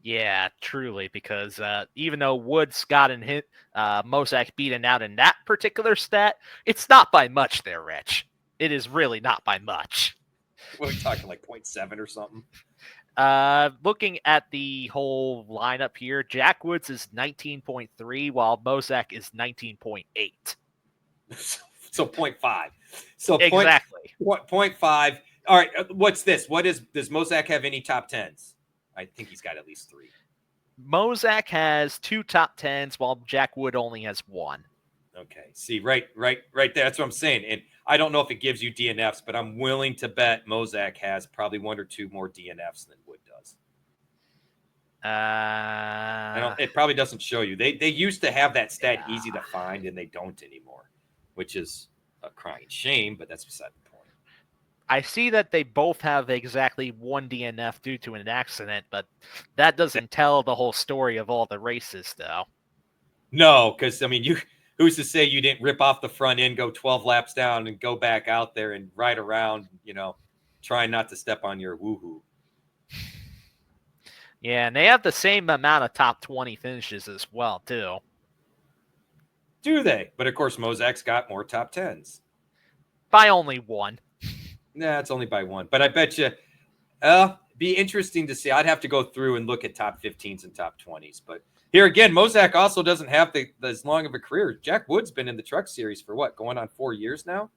Speaker 2: Yeah, truly, because even though Woods got Mosak beaten out in that particular stat, it's not by much there, Rich. It is really not by much.
Speaker 1: What are we talking, like 0.7 or something?
Speaker 2: Looking at the whole lineup here, Jack Woods is 19.3, while Mosak is 19.8.
Speaker 1: So 0.5. So
Speaker 2: exactly.
Speaker 1: 0.5. All right, what's this? Does Mosak have any top 10s? I think he's got at least 3.
Speaker 2: Mosak has 2 top 10s, while Jack Wood only has 1.
Speaker 1: Okay. See, right there. That's what I'm saying. And I don't know if it gives you DNFs, but I'm willing to bet Mosak has probably 1 or 2 more DNFs than Wood does. It probably doesn't show you. They used to have that stat easy to find, and they don't anymore, which is a crying shame, but that's beside the point.
Speaker 2: I see that they both have exactly 1 DNF due to an accident, but that doesn't tell the whole story of all the races, though.
Speaker 1: No, because, I mean, who's to say you didn't rip off the front end, go 12 laps down, and go back out there and ride around, trying not to step on your woohoo.
Speaker 2: Yeah, and they have the same amount of top 20 finishes as well, too.
Speaker 1: Do they? But, of course, Mosak's got more top 10s.
Speaker 2: By only 1.
Speaker 1: Nah, it's only by 1. But I bet you be interesting to see. I'd have to go through and look at top 15s and top 20s. But here again, Mosak also doesn't have as long of a career. Jack Wood's been in the Truck Series for what, going on 4 years now?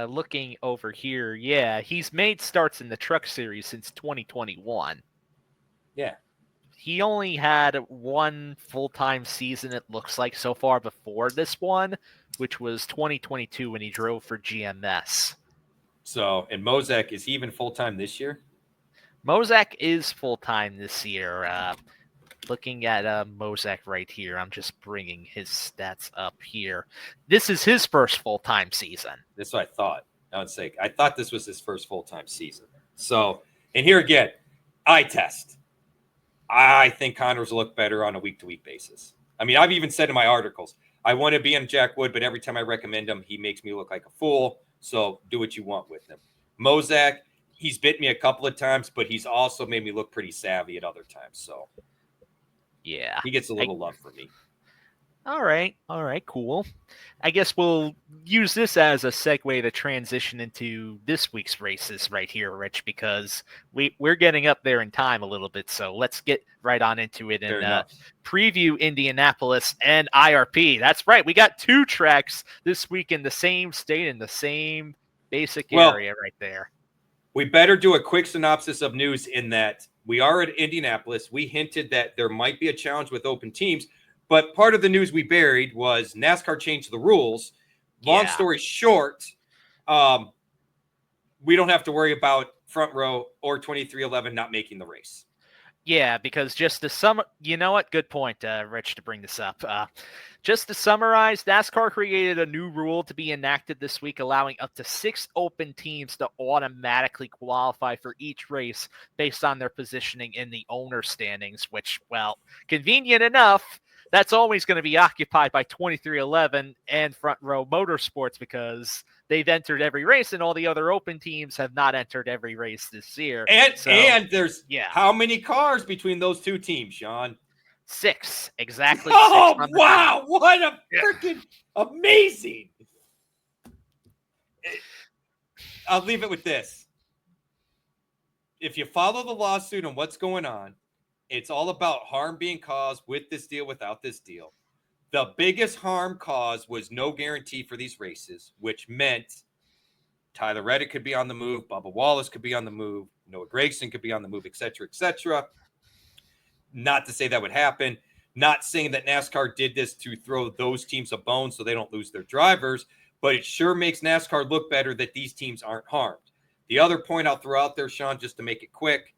Speaker 2: Looking over here, yeah, he's made starts in the Truck Series since 2021.
Speaker 1: Yeah.
Speaker 2: He only had 1 full-time season, it looks like, so far before this one, which was 2022 when he drove for GMS.
Speaker 1: So, and Mosak, is he even full-time this year?
Speaker 2: Mosak is full-time this year. Looking at Mosak right here, I'm just bringing his stats up here. This is his first full-time season.
Speaker 1: That's what I thought. I thought this was his first full-time season. So, and here again, eye test. I think Connors will look better on a week-to-week basis. I mean, I've even said in my articles, I want to be on Jack Wood, but every time I recommend him, he makes me look like a fool. So do what you want with him. Mozak, he's bit me a couple of times, but he's also made me look pretty savvy at other times. So
Speaker 2: Yeah.
Speaker 1: he gets a little love from me.
Speaker 2: All right, cool. I guess we'll use this as a segue to transition into this week's races right here, Rich, because we're getting up there in time a little bit. So let's get right on into it and preview Indianapolis and IRP. That's right. We got 2 tracks this week in the same state, in the same basic area right there.
Speaker 1: We better do a quick synopsis of news in that we are at Indianapolis. We hinted that there might be a challenge with open teams. But part of the news we buried was NASCAR changed the rules. Long story short, we don't have to worry about Front Row or 2311 not making the race.
Speaker 2: Yeah, because just to you know what? Good point, Rich, to bring this up. Just to summarize, NASCAR created a new rule to be enacted this week, allowing up to 6 open teams to automatically qualify for each race based on their positioning in the owner standings, which, well, convenient enough, that's always going to be occupied by 2311 and Front Row Motorsports because they've entered every race and all the other open teams have not entered every race this year.
Speaker 1: And there's how many cars between those 2 teams, Sean?
Speaker 2: 6. Exactly.
Speaker 1: Oh, 6 wow. What a freaking amazing. I'll leave it with this. If you follow the lawsuit and what's going on, it's all about harm being caused with this deal, without this deal. The biggest harm caused was no guarantee for these races, which meant Tyler Reddick could be on the move, Bubba Wallace could be on the move, Noah Gragson could be on the move, et cetera, et cetera. Not to say that would happen. Not saying that NASCAR did this to throw those teams a bone so they don't lose their drivers, but it sure makes NASCAR look better that these teams aren't harmed. The other point I'll throw out there, Sean, just to make it quick,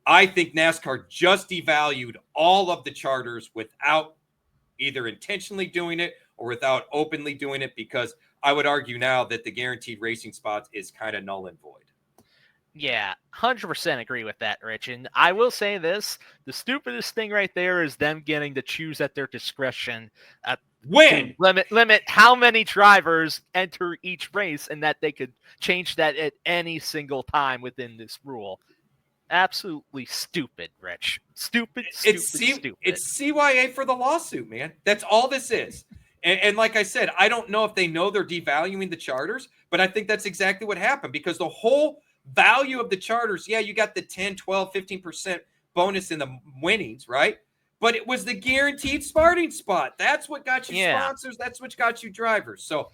Speaker 1: I think NASCAR just devalued all of the charters without either intentionally doing it or without openly doing it, because I would argue now that the guaranteed racing spots is kind of null and void.
Speaker 2: Yeah, 100% agree with that, Rich. And I will say this, the stupidest thing right there is them getting to choose at their discretion
Speaker 1: when
Speaker 2: limit how many drivers enter each race and that they could change that at any single time within this rule. Absolutely stupid, Rich. Stupid.
Speaker 1: It's CYA for the lawsuit, man. That's all this is. And like I said, I don't know if they know they're devaluing the charters, but I think that's exactly what happened, because the whole value of the charters, you got the 10, 12, 15% bonus in the winnings, right? But it was the guaranteed starting spot. That's what got you sponsors. That's what got you drivers. So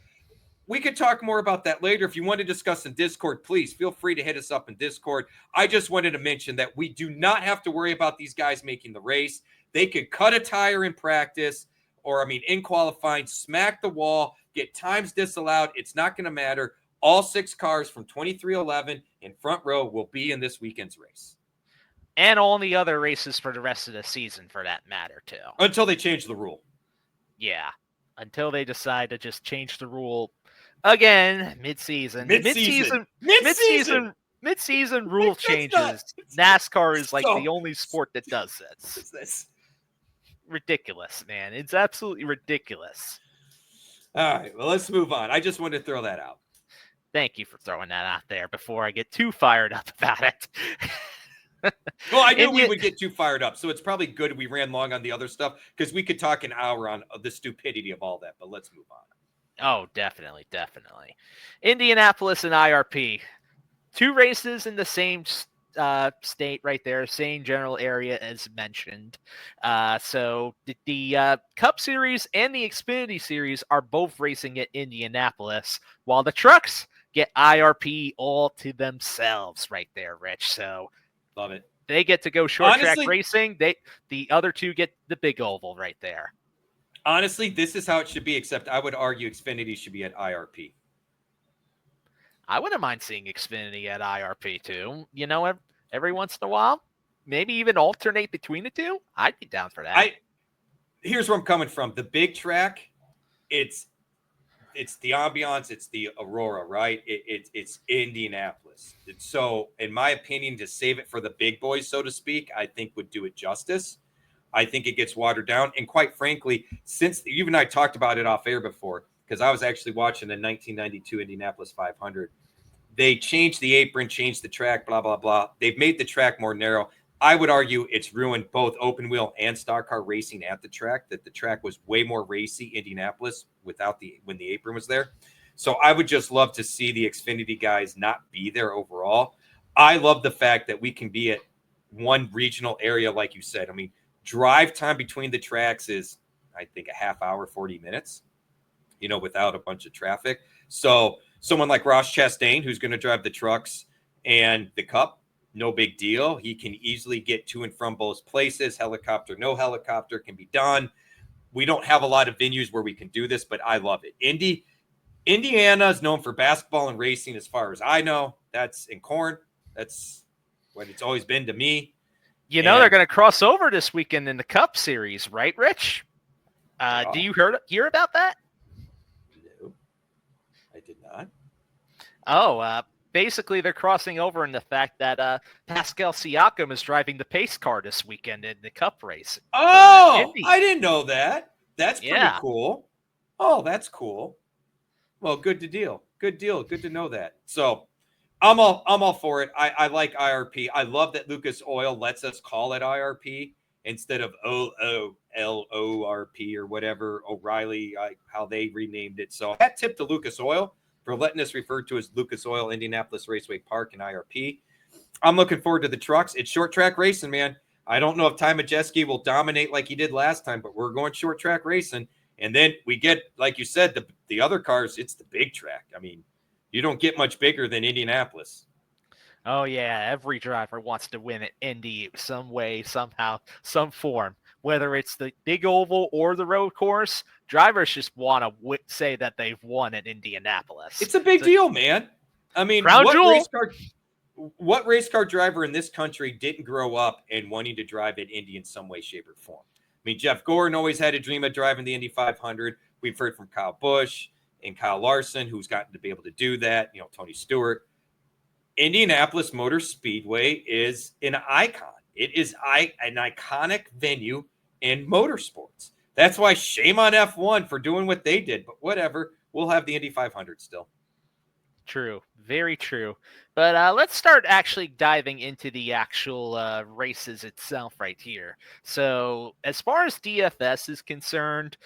Speaker 1: we could talk more about that later. If you want to discuss in Discord, please feel free to hit us up in Discord. I just wanted to mention that we do not have to worry about these guys making the race. They could cut a tire in practice or, in qualifying, smack the wall, get times disallowed. It's not going to matter. All 6 cars from 2311 in Front Row will be in this weekend's race.
Speaker 2: And all the other races for the rest of the season, for that matter, too.
Speaker 1: Until they change the rule.
Speaker 2: Yeah. Until they decide to just change the rule again mid-season. Mid-season rule changes. NASCAR is like the only sport that does this. Ridiculous, man. It's absolutely ridiculous.
Speaker 1: All right, well, let's move on. I just wanted to throw that out.
Speaker 2: Thank you for throwing that out there before I get too fired up about it.
Speaker 1: Well, I knew we would get too fired up, so it's probably good we ran long on the other stuff, because we could talk an hour on the stupidity of all that, but let's move on.
Speaker 2: Oh, definitely. Indianapolis and IRP. 2 races in the same state right there, same general area as mentioned. So the Cup Series and the Xfinity Series are both racing at Indianapolis, while the trucks get IRP all to themselves right there, Rich. So
Speaker 1: love it.
Speaker 2: They get to go short track racing. The other 2 get the big oval right there.
Speaker 1: Honestly, this is how it should be, except I would argue Xfinity should be at IRP.
Speaker 2: I wouldn't mind seeing Xfinity at IRP too. Every once in a while, maybe even alternate between the 2. I'd be down for that.
Speaker 1: Here's where I'm coming from. The big track, it's the ambiance, it's the Aurora, right? It's Indianapolis. So, in my opinion, to save it for the big boys, so to speak, I think would do it justice. I think it gets watered down. And quite frankly, since you and I talked about it off air before, because I was actually watching the 1992 Indianapolis 500, They changed the apron, changed the track, blah, blah, blah. They've made the track more narrow. I would argue it's ruined both open wheel and stock car racing at the track, that the track was way more racy, Indianapolis, when the apron was there. So I would just love to see the Xfinity guys not be there overall. I love the fact that we can be at one regional area, like you said. I mean, drive time between the tracks is, I think, a half hour, 40 minutes, without a bunch of traffic. So someone like Ross Chastain, who's going to drive the trucks and the Cup, no big deal. He can easily get to and from both places. Helicopter, no helicopter can be done. We don't have a lot of venues where we can do this, but I love it. Indiana is known for basketball and racing, as far as I know. That's in corn. That's what it's always been to me.
Speaker 2: They're going to cross over this weekend in the Cup Series, right, Rich? Do you hear about that?
Speaker 1: No, I did not.
Speaker 2: Oh, basically they're crossing over in the fact that Pascal Siakam is driving the pace car this weekend in the Cup race.
Speaker 1: Oh, I didn't know that. That's pretty cool. Oh, that's cool. Well, good deal. Good to know that. So I'm all for it. I like IRP. I love that Lucas Oil lets us call it IRP instead of OLORP or whatever, O'Reilly, how they renamed it. So hat tip to Lucas Oil for letting us refer to as Lucas Oil Indianapolis Raceway Park and IRP. I'm looking forward to the trucks. It's short track racing, man. I don't know if Ty Majeski will dominate like he did last time, but we're going short track racing. And then we get, like you said, the other cars, it's the big track. I mean, you don't get much bigger than Indianapolis.
Speaker 2: Oh, yeah. Every driver wants to win at Indy some way, somehow, some form. Whether it's the big oval or the road course, drivers just want to say that they've won at Indianapolis.
Speaker 1: It's a big deal, man. I mean, what race car driver in this country didn't grow up and wanting to drive at Indy in some way, shape, or form? I mean, Jeff Gordon always had a dream of driving the Indy 500. We've heard from Kyle Busch and Kyle Larson, who's gotten to be able to do that. Tony Stewart. Indianapolis Motor Speedway is an icon. It is an iconic venue in motorsports. That's why shame on F1 for doing what they did. But whatever, we'll have the Indy 500 still.
Speaker 2: True. Very true. But let's start actually diving into the actual races itself right here. So as far as DFS is concerned,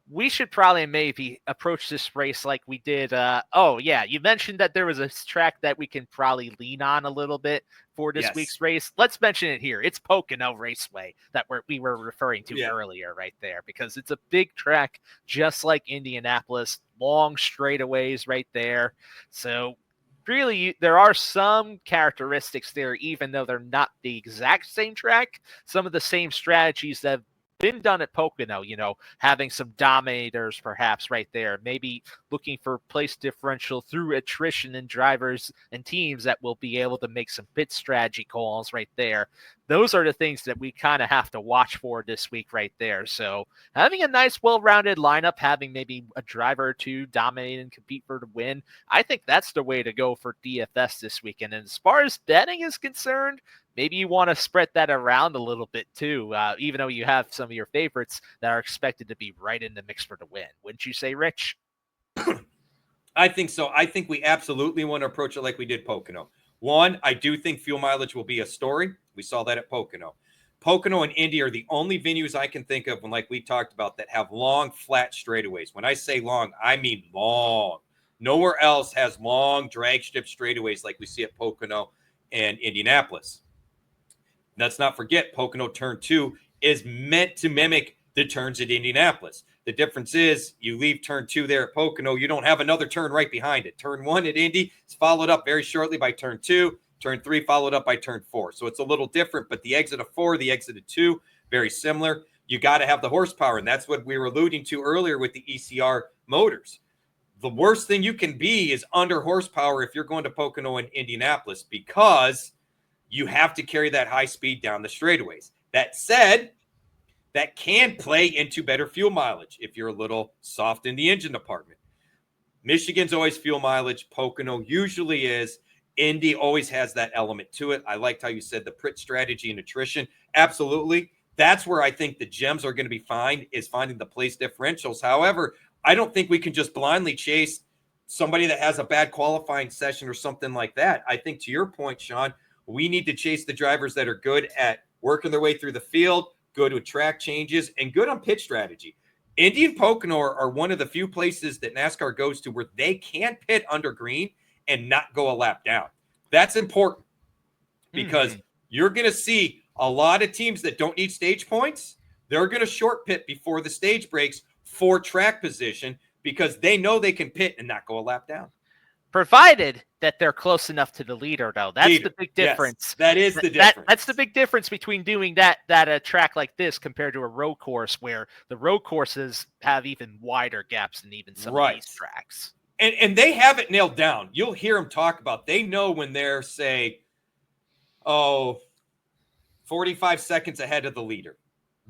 Speaker 2: we should probably maybe approach this race like we did. You mentioned that there was a track that we can probably lean on a little bit for this week's race. Let's mention it here. It's Pocono Raceway that we were referring to earlier right there, because it's a big track just like Indianapolis, long straightaways right there. So really, there are some characteristics there, even though they're not the exact same track. Some of the same strategies that have been done at Pocono, having some dominators perhaps right there, maybe looking for place differential through attrition in drivers and teams that will be able to make some pit strategy calls right there. Those are the things that we kind of have to watch for this week right there. So having a nice, well-rounded lineup, having maybe a driver or two dominate and compete for the win, I think that's the way to go for DFS this weekend. And as far as betting is concerned, maybe you want to spread that around a little bit too, even though you have some of your favorites that are expected to be right in the mix for the win. Wouldn't you say, Rich?
Speaker 1: I think so. I think we absolutely want to approach it like we did Pocono. One, I do think fuel mileage will be a story. We saw that at Pocono. Pocono and Indy are the only venues I can think of, when, like we talked about, that have long, flat straightaways. When I say long, I mean long. Nowhere else has long drag strip straightaways like we see at Pocono and Indianapolis. Let's not forget, Pocono Turn 2 is meant to mimic the turns at Indianapolis. The difference is you leave Turn 2 there at Pocono, you don't have another turn right behind it. Turn 1 at Indy is followed up very shortly by Turn 2. Turn 3 followed up by Turn 4. So it's a little different, but the exit of 4, the exit of 2, very similar. You got to have the horsepower, and that's what we were alluding to earlier with the ECR motors. The worst thing you can be is under horsepower if you're going to Pocono and Indianapolis, because you have to carry that high speed down the straightaways. That said, that can play into better fuel mileage if you're a little soft in the engine department. Michigan's always fuel mileage. Pocono usually is. Indy always has that element to it. I liked how you said the pit strategy and attrition. Absolutely. That's where I think the gems are going to be is finding the place differentials. However, I don't think we can just blindly chase somebody that has a bad qualifying session or something like that. I think to your point, Sean, we need to chase the drivers that are good at working their way through the field, good with track changes, and good on pit strategy. Indy and Pocono are one of the few places that NASCAR goes to where they can pit under green and not go a lap down. That's important because you're going to see a lot of teams that don't need stage points. They're going to short pit before the stage breaks for track position because they know they can pit and not go a lap down.
Speaker 2: Provided that they're close enough to the leader, though. That's the big difference.
Speaker 1: Yes, that is the difference.
Speaker 2: That's the big difference between doing that at a track like this compared to a road course where the road courses have even wider gaps than even some of these tracks.
Speaker 1: And they have it nailed down. You'll hear them talk about, they know when they're, say, 45 seconds ahead of the leader.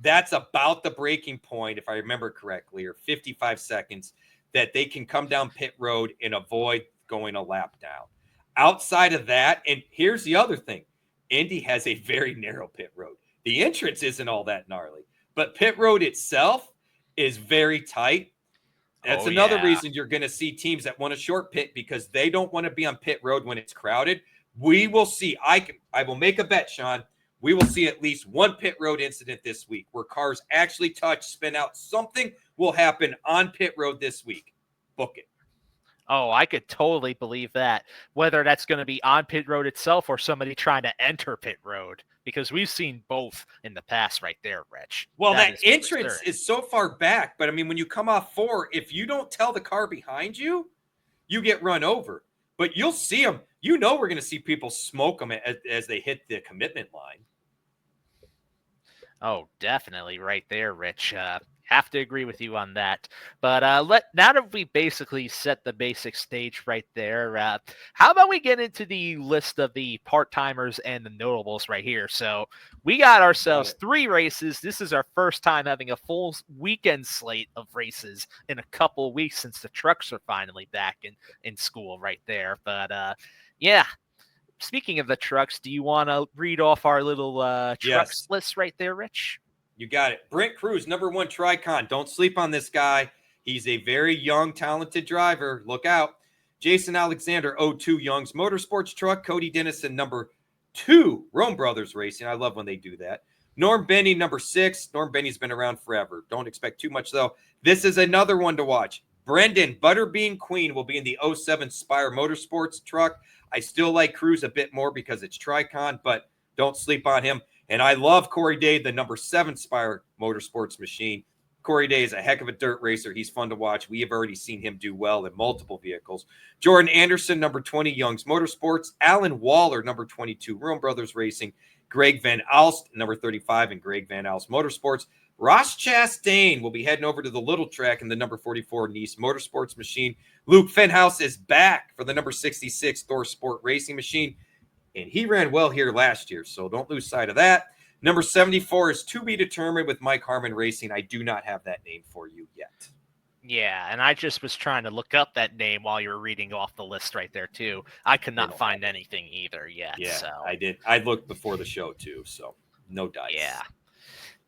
Speaker 1: That's about the breaking point, if I remember correctly, or 55 seconds, that they can come down pit road and avoid going a lap down. Outside of that, and here's the other thing, Indy has a very narrow pit road. The entrance isn't all that gnarly, but pit road itself is very tight. That's another reason you're going to see teams that want a short pit because they don't want to be on pit road when it's crowded. We will see. I will make a bet, Sean. We will see at least one pit road incident this week where cars actually touch, spin out. Something will happen on pit road this week. Book it.
Speaker 2: Oh, I could totally believe that. Whether that's going to be on pit road itself or somebody trying to enter pit road, because we've seen both in the past right there, Rich.
Speaker 1: Well, that entrance is so far back, but I mean, when you come off 4, if you don't tell the car behind you, you get run over. But you'll see them. You know we're going to see people smoke them as they hit the commitment line.
Speaker 2: Oh, definitely right there, Rich. Have to agree with you on that. But now that we basically set the basic stage right there, how about we get into the list of the part-timers and the notables right here? So we got ourselves 3 races. This is our first time having a full weekend slate of races in a couple of weeks since the trucks are finally back in school right there. But yeah. Speaking of the trucks, do you want to read off our little trucks list right there, Rich?
Speaker 1: You got it. Brent Cruz, number 1 Tricon. Don't sleep on this guy. He's a very young, talented driver. Look out. Jason Alexander, 02 Young's Motorsports truck. Cody Dennison, number 2 Rome Brothers Racing. I love when they do that. Norm Benny, number 6. Norm Benny's been around forever. Don't expect too much, though. This is another one to watch. Brendan Butterbean Queen will be in the 07 Spire Motorsports truck. I still like Cruz a bit more because it's Tricon, but don't sleep on him. And I love Corey Day, the number 7 Spire Motorsports machine. Corey Day is a heck of a dirt racer. He's fun to watch. We have already seen him do well in multiple vehicles. Jordan Anderson, number 20 Young's Motorsports. Alan Waller, number 22 Rome Brothers Racing. Greg Van Alst, number 35 in Greg Van Alst Motorsports. Ross Chastain will be heading over to the little track in the number 44 Nice Motorsports machine. Luke Fenhouse is back for the number 66 Thor Sport Racing machine, and he ran well here last year, so don't lose sight of that. Number 74 is to be determined with Mike Harmon Racing. I do not have that name for you yet.
Speaker 2: Yeah, and I just was trying to look up that name while you were reading off the list right there, too. I could not find anything either yet.
Speaker 1: Yeah,
Speaker 2: so.
Speaker 1: I did. I looked before the show, too, so no dice.
Speaker 2: Yeah.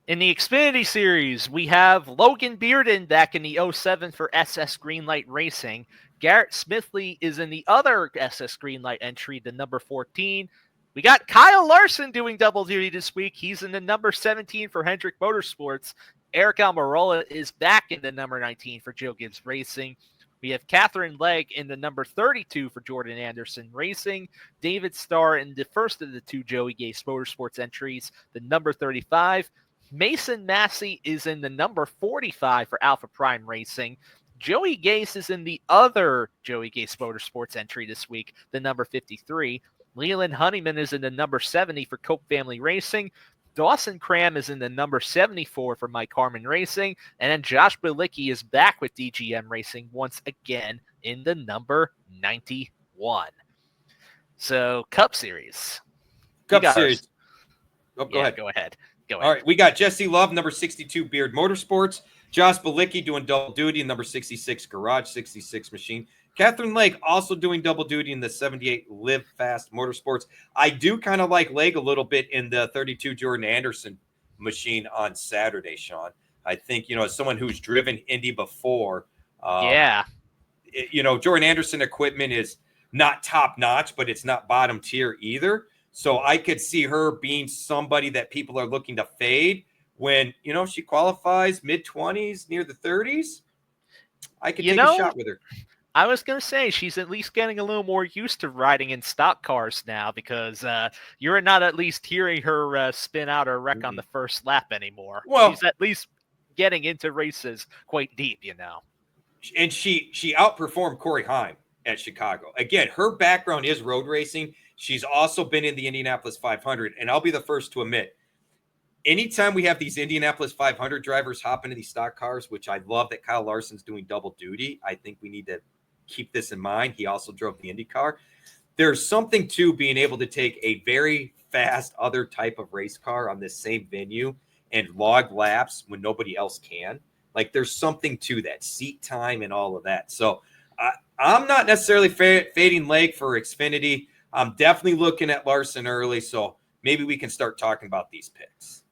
Speaker 2: In the Xfinity Series, we have Logan Bearden back in the 07 for SS Greenlight Racing. Garrett Smithley is in the other SS Greenlight entry, the number 14. We got Kyle Larson doing double duty this week. He's in the number 17 for Hendrick Motorsports. Eric Almirola is back in the number 19 for Joe Gibbs Racing. We have Catherine Legg in the number 32 for Jordan Anderson Racing. David Starr in the first of the 2 Joey Gase Motorsports entries, the number 35. Mason Massey is in the number 45 for Alpha Prime Racing. Joey Gase is in the other Joey Gase Motorsports entry this week, the number 53. Leland Honeyman is in the number 70 for Cope Family Racing. Dawson Cram is in the number 74 for Mike Harmon Racing. And then Josh Bilicki is back with DGM Racing once again in the number 91. So, Cup Series.
Speaker 1: Cup Series. Oh, go ahead.
Speaker 2: Go ahead.
Speaker 1: All right, we got Jesse Love, number 62 Beard Motorsports. Josh Bilicki doing double duty in number 66 Garage 66 machine. Catherine Legg also doing double duty in the 78 Live Fast Motorsports. I do kind of like Legg a little bit in the 32 Jordan Anderson machine on Saturday, Sean. I think, as someone who's driven Indy before, Jordan Anderson equipment is not top notch, but it's not bottom tier either. So I could see her being somebody that people are looking to fade when, she qualifies mid-20s, near the 30s. I could take a shot with her.
Speaker 2: I was going to say she's at least getting a little more used to riding in stock cars now because you're not at least hearing her spin out or wreck on the first lap anymore.
Speaker 1: Well,
Speaker 2: she's at least getting into races quite deep,
Speaker 1: And she outperformed Corey Heim at Chicago. Again, her background is road racing. She's also been in the Indianapolis 500. And I'll be the first to admit, anytime we have these Indianapolis 500 drivers hop into these stock cars, which I love that Kyle Larson's doing double duty, I think we need to keep this in mind. He also drove the Indy car. There's something to being able to take a very fast other type of race car on this same venue and log laps when nobody else can. Like, there's something to that seat time and all of that. So I'm not necessarily fading Lake for Xfinity. I'm definitely looking at Larson early. So maybe we can start talking about these picks.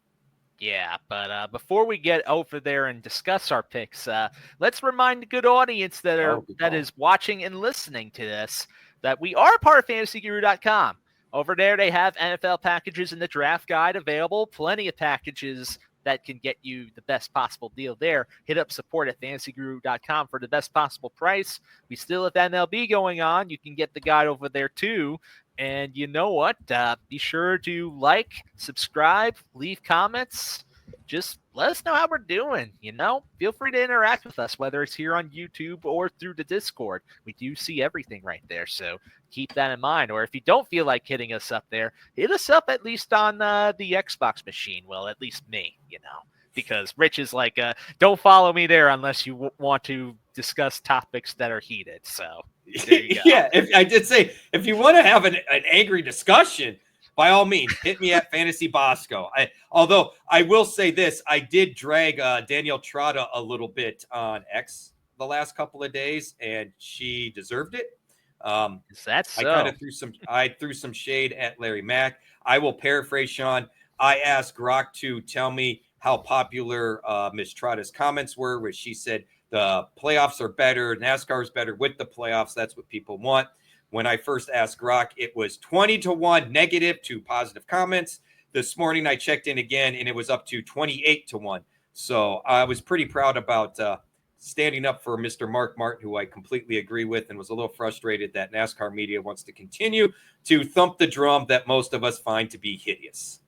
Speaker 2: Yeah, but before we get over there and discuss our picks, let's remind the good audience that is watching and listening to this that we are part of FantasyGuru.com. Over there, they have NFL packages in the draft guide available. Plenty of packages that can get you the best possible deal there. Hit up support at FantasyGuru.com for the best possible price. We still have MLB going on. You can get the guide over there too. And you know what? Be sure to like, subscribe, leave comments. Just let us know how we're doing. Feel free to interact with us, whether it's here on YouTube or through the Discord. We do see everything right there, so keep that in mind. Or if you don't feel like hitting us up there, hit us up at least on the Xbox machine. Well, at least me, because Rich is like, don't follow me there unless you want to discuss topics that are heated. So there you go.
Speaker 1: Yeah, I did say, if you want to have an angry discussion, by all means, hit me at Fantasy Bosco. Although I will say this, I did drag Danielle Trotta a little bit on X the last couple of days, and she deserved it.
Speaker 2: Is that so?
Speaker 1: I threw some shade at Larry Mack. I will paraphrase Sean. I asked Grok to tell me how popular Ms. Trotta's comments were, which she said the playoffs are better, NASCAR is better with the playoffs. That's what people want. When I first asked Grok, it was 20-1 negative to positive comments. This morning I checked in again, and it was up to 28-1. So I was pretty proud about standing up for Mr. Mark Martin, who I completely agree with, and was a little frustrated that NASCAR media wants to continue to thump the drum that most of us find to be hideous.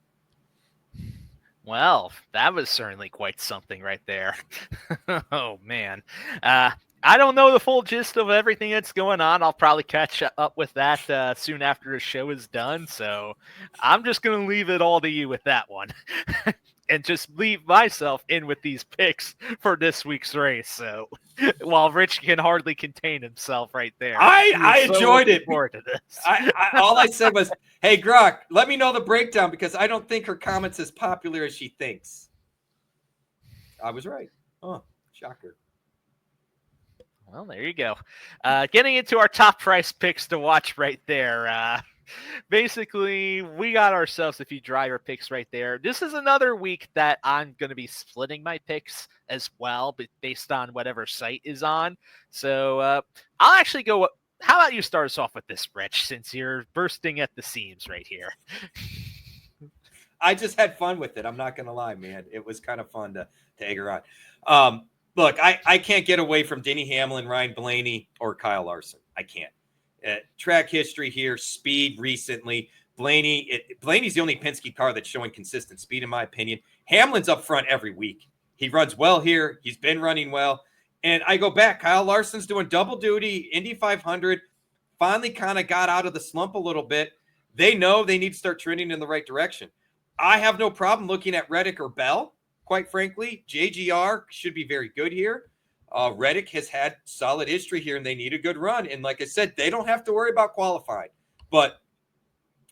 Speaker 2: Well, that was certainly quite something right there. Oh, man. I don't know the full gist of everything that's going on. I'll probably catch up with that soon after the show is done. So I'm just going to leave it all to you with that one and just leave myself in with these picks for this week's race. So while Rich can hardly contain himself right there.
Speaker 1: I enjoyed it.
Speaker 2: To this.
Speaker 1: All I said was, hey, Grok, let me know the breakdown because I don't think her comment's as popular as she thinks. I was right. Oh, shocker.
Speaker 2: Well, there you go. Getting into our top price picks to watch right there. Basically, we got ourselves a few driver picks right there. This is another week that I'm going to be splitting my picks as well, but based on whatever site is on. So I'll actually go. How about you start us off with this, Rich, since you're bursting at the seams right here?
Speaker 1: I just had fun with it. I'm not going to lie, man. It was kind of fun to egg her on. Look, I can't get away from Denny Hamlin, Ryan Blaney, or Kyle Larson. I can't. Track history here, speed recently. Blaney's the only Penske car that's showing consistent speed, in my opinion. Hamlin's up front every week. He runs well here. He's been running well. And I go back. Kyle Larson's doing double duty, Indy 500. Finally kind of got out of the slump a little bit. They know they need to start trending in the right direction. I have no problem looking at Reddick or Bell. Quite frankly, JGR should be very good here. Reddick has had solid history here, and they need a good run. And like I said, they don't have to worry about qualifying. But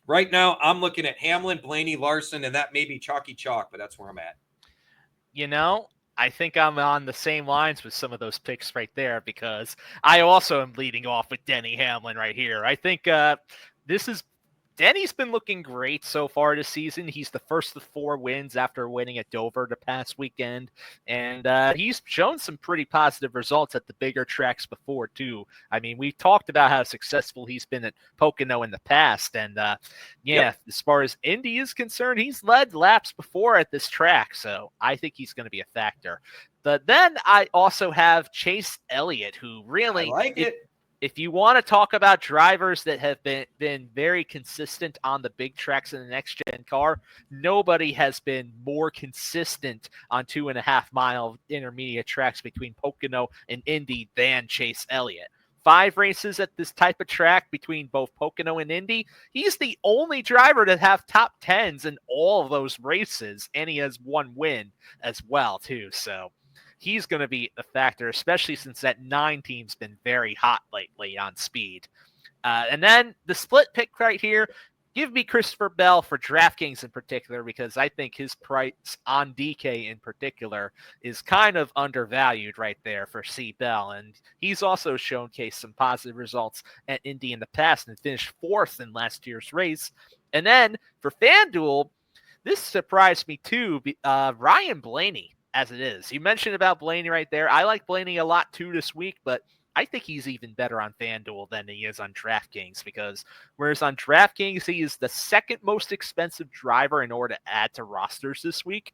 Speaker 1: right now, I'm looking at Hamlin, Blaney, Larson, and that may be chalky chalk, but that's where I'm at.
Speaker 2: I think I'm on the same lines with some of those picks right there because I also am leading off with Denny Hamlin right here. I think this is Denny's been looking great so far this season. He's the first of 4 wins after winning at Dover the past weekend. And he's shown some pretty positive results at the bigger tracks before, too. I mean, we've talked about how successful he's been at Pocono in the past. And as far as Indy is concerned, he's led laps before at this track. So I think he's going to be a factor. But then I also have Chase Elliott, who really,
Speaker 1: I like it.
Speaker 2: If you want to talk about drivers that have been very consistent on the big tracks in the next gen car, nobody has been more consistent on 2.5 mile intermediate tracks between Pocono and Indy than Chase Elliott. 5 races at this type of track between both Pocono and Indy. He's the only driver to have top 10s in all of those races, and he has 1 win as well, too. So he's going to be a factor, especially since that 9 team's been very hot lately on speed. And then the split pick right here, give me Christopher Bell for DraftKings in particular, because I think his price on DK in particular is kind of undervalued right there for C. Bell. And he's also showcased some positive results at Indy in the past and finished 4th in last year's race. And then for FanDuel, this surprised me too, Ryan Blaney. As it is. You mentioned about Blaney right there. I like Blaney a lot too this week, but I think he's even better on FanDuel than he is on DraftKings, because whereas on DraftKings, he is the 2nd most expensive driver in order to add to rosters this week.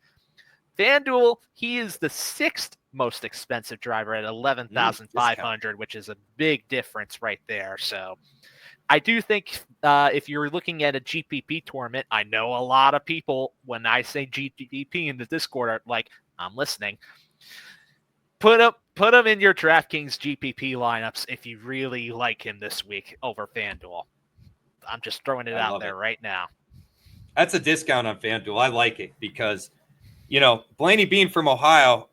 Speaker 2: FanDuel, he is the 6th most expensive driver at $11,500, which is a big difference right there. So I do think if you're looking at a GPP tournament, I know a lot of people, when I say GPP in the Discord, are like, I'm listening. Put him in your DraftKings GPP lineups if you really like him this week over FanDuel. I'm just throwing it out there right now.
Speaker 1: That's a discount on FanDuel. I like it because, Blaney being from Ohio,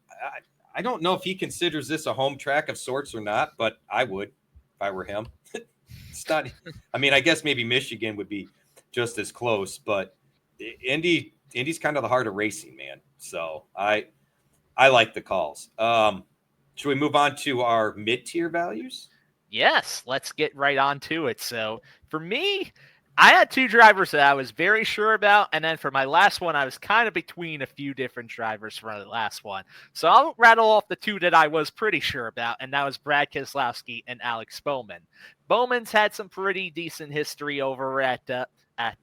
Speaker 1: I don't know if he considers this a home track of sorts or not, but I would if I were him. It's not. I mean, I guess maybe Michigan would be just as close, but Indy's kind of the heart of racing, man. So I like the calls. Should we move on to our mid-tier values?
Speaker 2: Yes, let's get right on to it. So for me, I had 2 drivers that I was very sure about. And then for my last one, I was kind of between a few different drivers for the last one. So I'll rattle off the 2 that I was pretty sure about. And that was Brad Keselowski and Alex Bowman. Bowman's had some pretty decent history over at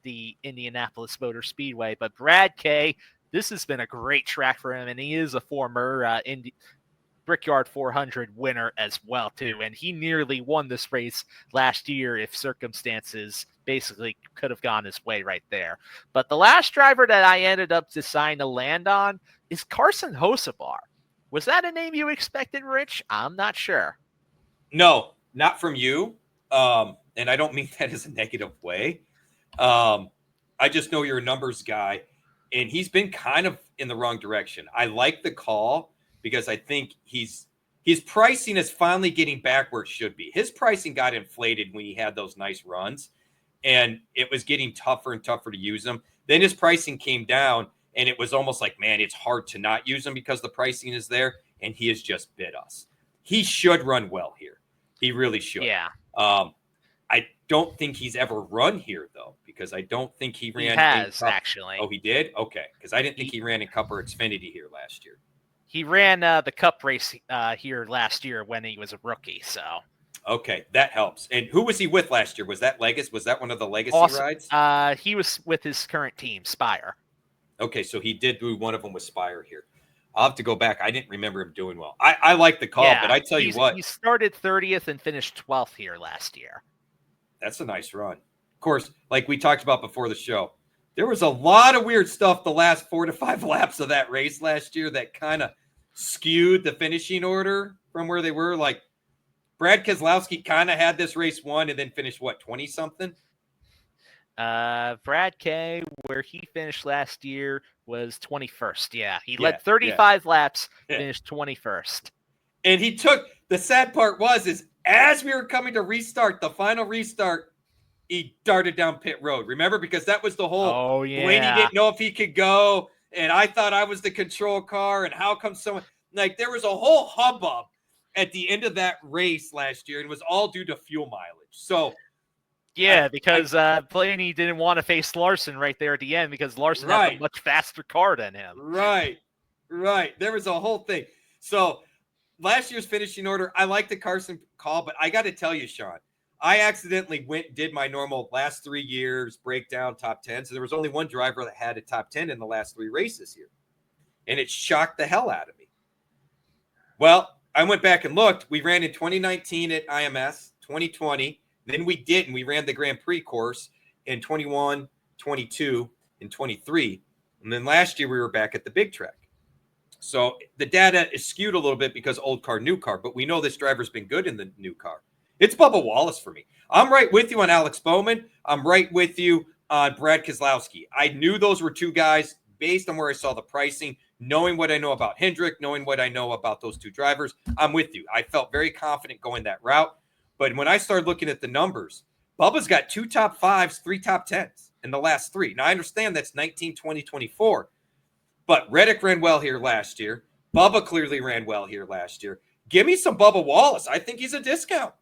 Speaker 2: the Indianapolis Motor Speedway. But Brad K, this has been a great track for him, and he is a former Brickyard 400 winner as well, too. And he nearly won this race last year if circumstances basically could have gone his way right there. But the last driver that I ended up deciding to land on is Carson Hocevar. Was that a name you expected, Rich? I'm not sure.
Speaker 1: No, not from you. And I don't mean that as a negative way. I just know you're a numbers guy, and he's been kind of in the wrong direction. I like the call because I think his pricing is finally getting back where it should be. His pricing got inflated when he had those nice runs, and it was getting tougher and tougher to use him. Then his pricing came down, and it was almost like, man, it's hard to not use him because the pricing is there, and he has just bit us. He should run well here. He really should.
Speaker 2: Yeah.
Speaker 1: I don't think he's ever run here, though, because I don't think he ran.
Speaker 2: He has, actually.
Speaker 1: Oh, he did? Okay, because I didn't think he ran in Cup or Xfinity here last year.
Speaker 2: He ran the Cup race here last year when he was a rookie, so.
Speaker 1: Okay, that helps. And who was he with last year? Was that Legacy? Was that one of the Legacy rides?
Speaker 2: He was with his current team, Spire.
Speaker 1: Okay, so he did do one of them with Spire here. I'll have to go back. I didn't remember him doing well. I like the call, but I tell you what.
Speaker 2: He started 30th and finished 12th here last year.
Speaker 1: That's a nice run. Of course, like we talked about before the show, there was a lot of weird stuff the last 4 to 5 laps of that race last year that kind of skewed the finishing order from where they were. Like Brad Keselowski kind of had this race won and then finished, 20-something?
Speaker 2: Brad K, where he finished last year, was 21st. Yeah, he led 35 laps, finished 21st.
Speaker 1: And he took – the sad part is as we were coming to restart, the final restart, he darted down pit road. Remember? Because that was the whole Blaney didn't know if he could go, and I thought I was the control car, and how come someone – like there was a whole hubbub at the end of that race last year, and it was all due to fuel mileage. So
Speaker 2: Yeah, because Blaney didn't want to face Larson right there at the end because Larson has a much faster car than him.
Speaker 1: Right. There was a whole thing. So last year's finishing order, I like the Carson call, but I got to tell you, Sean, I accidentally did my normal last 3 years breakdown top 10. So there was only one driver that had a top 10 in the last 3 races here. And it shocked the hell out of me. Well, I went back and looked. We ran in 2019 at IMS, 2020. Then we didn't. We ran the Grand Prix course in 21, 22, and 23. And then last year we were back at the big track. So the data is skewed a little bit because old car, new car. But we know this driver's been good in the new car. It's Bubba Wallace for me. I'm right with you on Alex Bowman. I'm right with you on Brad Keselowski. I knew those were 2 guys based on where I saw the pricing, knowing what I know about Hendrick, knowing what I know about those 2 drivers. I'm with you. I felt very confident going that route. But when I started looking at the numbers, Bubba's got 2 top 5s, 3 top 10s in the last 3. Now, I understand that's 19, 20, 24. But Reddick ran well here last year. Bubba clearly ran well here last year. Give me some Bubba Wallace. I think he's a discount.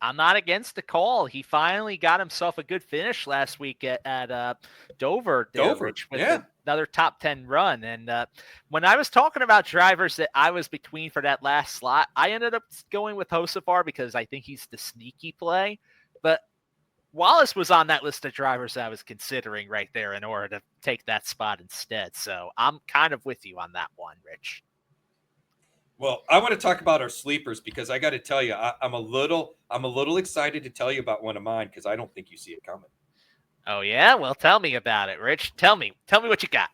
Speaker 2: I'm not against the call. He finally got himself a good finish last week at Dover, which was another top 10 run. And when I was talking about drivers that I was between for that last slot, I ended up going with Josefar because I think he's the sneaky play. But Wallace was on that list of drivers that I was considering right there in order to take that spot instead. So I'm kind of with you on that one, Rich.
Speaker 1: Well, I want to talk about our sleepers because I got to tell you, I'm a little excited to tell you about one of mine because I don't think you see it coming.
Speaker 2: Oh yeah, well, tell me about it, Rich. Tell me what you got.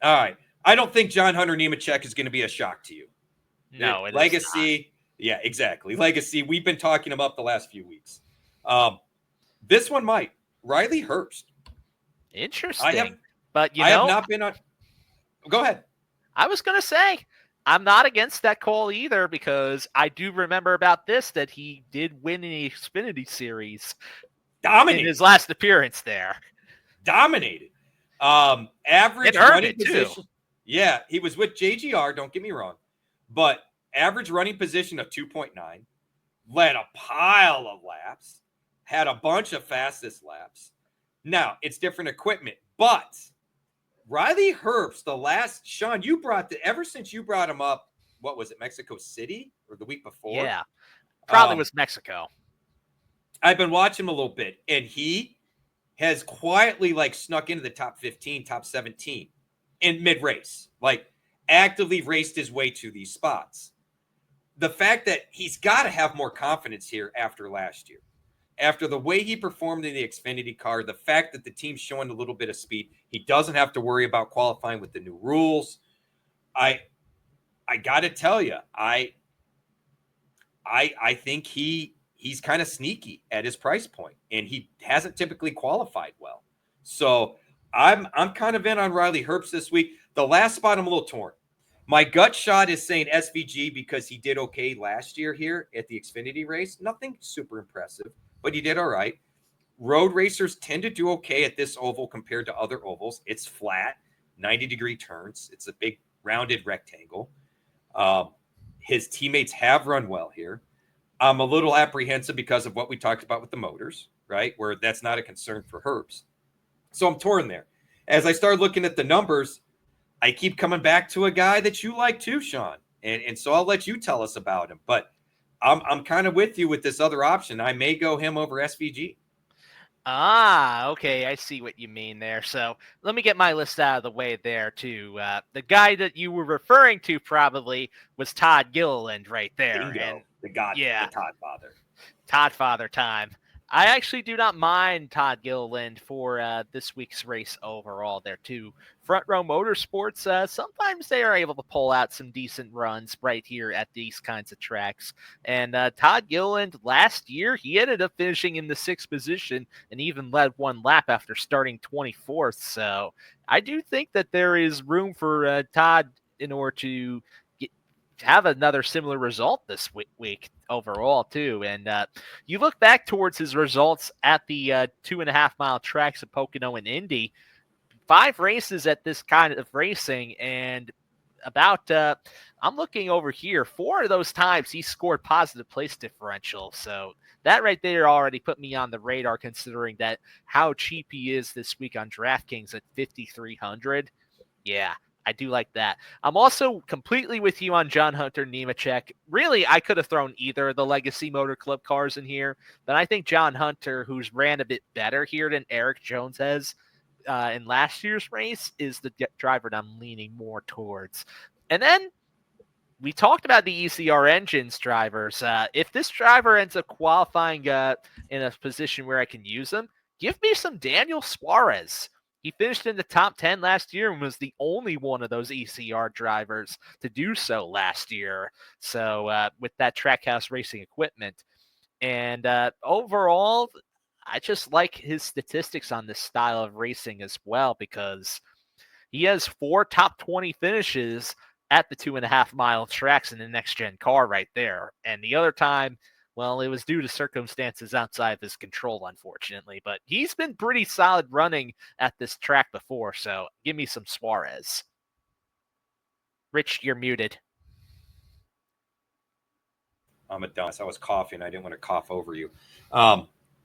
Speaker 1: All right, I don't think John Hunter Nemechek is going to be a shock to you.
Speaker 2: No, it
Speaker 1: Legacy,
Speaker 2: is not.
Speaker 1: Yeah, exactly. Legacy. We've been talking him up the last few weeks. This one might. Riley Herbst.
Speaker 2: Interesting, but
Speaker 1: I have not been on. Go ahead.
Speaker 2: I was going to say. I'm not against that call either because I do remember about this that he did win in the Xfinity Series.
Speaker 1: Dominated.
Speaker 2: In his last appearance there.
Speaker 1: Dominated. Average running position.
Speaker 2: Too.
Speaker 1: Yeah, he was with JGR, don't get me wrong. But average running position of 2.9. Led a pile of laps. Had a bunch of fastest laps. Now, it's different equipment, but Riley Herbst, Sean, ever since you brought him up, what was it, Mexico City or the week before?
Speaker 2: Yeah, probably was Mexico.
Speaker 1: I've been watching him a little bit, and he has quietly snuck into the top 15, top 17 in mid-race, actively raced his way to these spots. The fact that he's got to have more confidence here after last year. After the way he performed in the Xfinity car, the fact that the team's showing a little bit of speed, he doesn't have to worry about qualifying with the new rules. I got to tell you, I think he's kind of sneaky at his price point, and he hasn't typically qualified well. So I'm kind of in on Riley Herbst this week. The last spot, I'm a little torn. My gut shot is saying SVG because he did okay last year here at the Xfinity race. Nothing super impressive, but he did all right. Road racers tend to do okay at this oval compared to other ovals. It's flat, 90-degree turns. It's a big rounded rectangle. His teammates have run well here. I'm a little apprehensive because of what we talked about with the motors, right? Where that's not a concern for Herbst. So I'm torn there. As I start looking at the numbers, I keep coming back to a guy that you like too, Sean. And so I'll let you tell us about him. But I'm kind of with you with this other option. I may go him over SVG.
Speaker 2: Ah, okay. I see what you mean there. So let me get my list out of the way there too. The guy that you were referring to probably was Todd Gilliland right there.
Speaker 1: Bingo.
Speaker 2: And
Speaker 1: The Todd Father.
Speaker 2: Todd Father time. I actually do not mind Todd Gilliland for this week's race overall there too. Front Row Motorsports, sometimes they are able to pull out some decent runs right here at these kinds of tracks. And Todd Gilliland last year, he ended up finishing in the 6th position and even led one lap after starting 24th. So I do think that there is room for Todd in order to have another similar result this week overall too. And you look back towards his results at the 2.5 mile tracks of Pocono and Indy, 5 races at this kind of racing, and about, I'm looking over here. 4 of those times he scored positive place differential. So that right there already put me on the radar, considering that how cheap he is this week on DraftKings at 5,300. Yeah, I do like that. I'm also completely with you on John Hunter Nemechek. Really, I could have thrown either of the Legacy Motor Club cars in here, but I think John Hunter, who's ran a bit better here than Eric Jones has in last year's race, is the driver that I'm leaning more towards. And then we talked about the ECR Engines drivers. If this driver ends up qualifying in a position where I can use him, give me some Daniel Suarez. He finished in the top 10 last year and was the only one of those ECR drivers to do so last year. So with that Trackhouse Racing equipment. And overall, I just like his statistics on this style of racing as well, because he has 4 top 20 finishes at the 2.5 mile tracks in the next gen car right there. And the other time, well, it was due to circumstances outside of his control, unfortunately. But he's been pretty solid running at this track before, so give me some Suarez. Rich, you're muted.
Speaker 1: I'm a dunce. I was coughing. I didn't want to cough over you.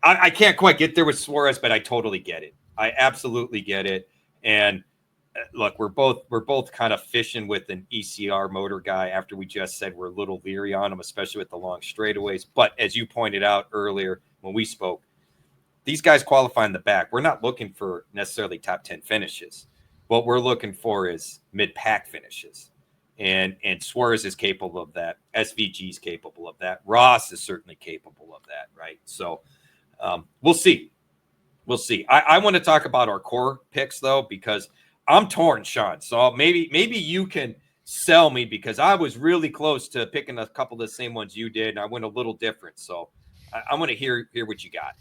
Speaker 1: I can't quite get there with Suarez, but I totally get it. I absolutely get it. And look, we're both kind of fishing with an ECR motor guy after we just said we're a little leery on him, especially with the long straightaways. But as you pointed out earlier when we spoke, these guys qualify in the back. We're not looking for necessarily top 10 finishes. What we're looking for is mid-pack finishes. And Suarez is capable of that. SVG is capable of that. Ross is certainly capable of that, right? So we'll see. We'll see. I want to talk about our core picks, though, because I'm torn, Sean. So maybe you can sell me, because I was really close to picking a couple of the same ones you did, and I went a little different. So I want to hear what you got.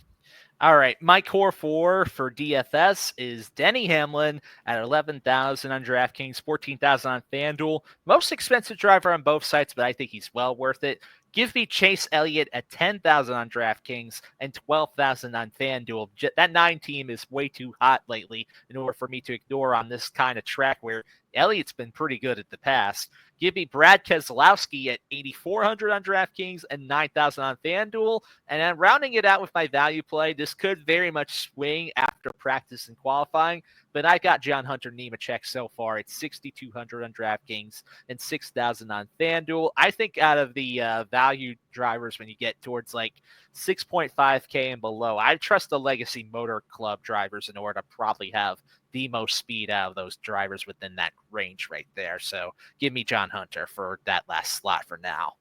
Speaker 2: All right, my core 4 for DFS is Denny Hamlin at 11,000 on DraftKings, 14,000 on FanDuel. Most expensive driver on both sites, but I think he's well worth it. Give me Chase Elliott at 10,000 on DraftKings and 12,000 on FanDuel. That 9 team is way too hot lately in order for me to ignore on this kind of track where Elliott's been pretty good at the past. Give me Brad Keselowski at 8,400 on DraftKings and 9,000 on FanDuel. And then rounding it out with my value play, this could very much swing after practice and qualifying, but I got John Hunter Nemechek so far. It's 6,200 on DraftKings and 6,000 on FanDuel. I think out of the value drivers, when you get towards like 6.5K and below, I trust the Legacy Motor Club drivers in order to probably have the most speed out of those drivers within that range right there. So give me John Hunter for that last slot for now.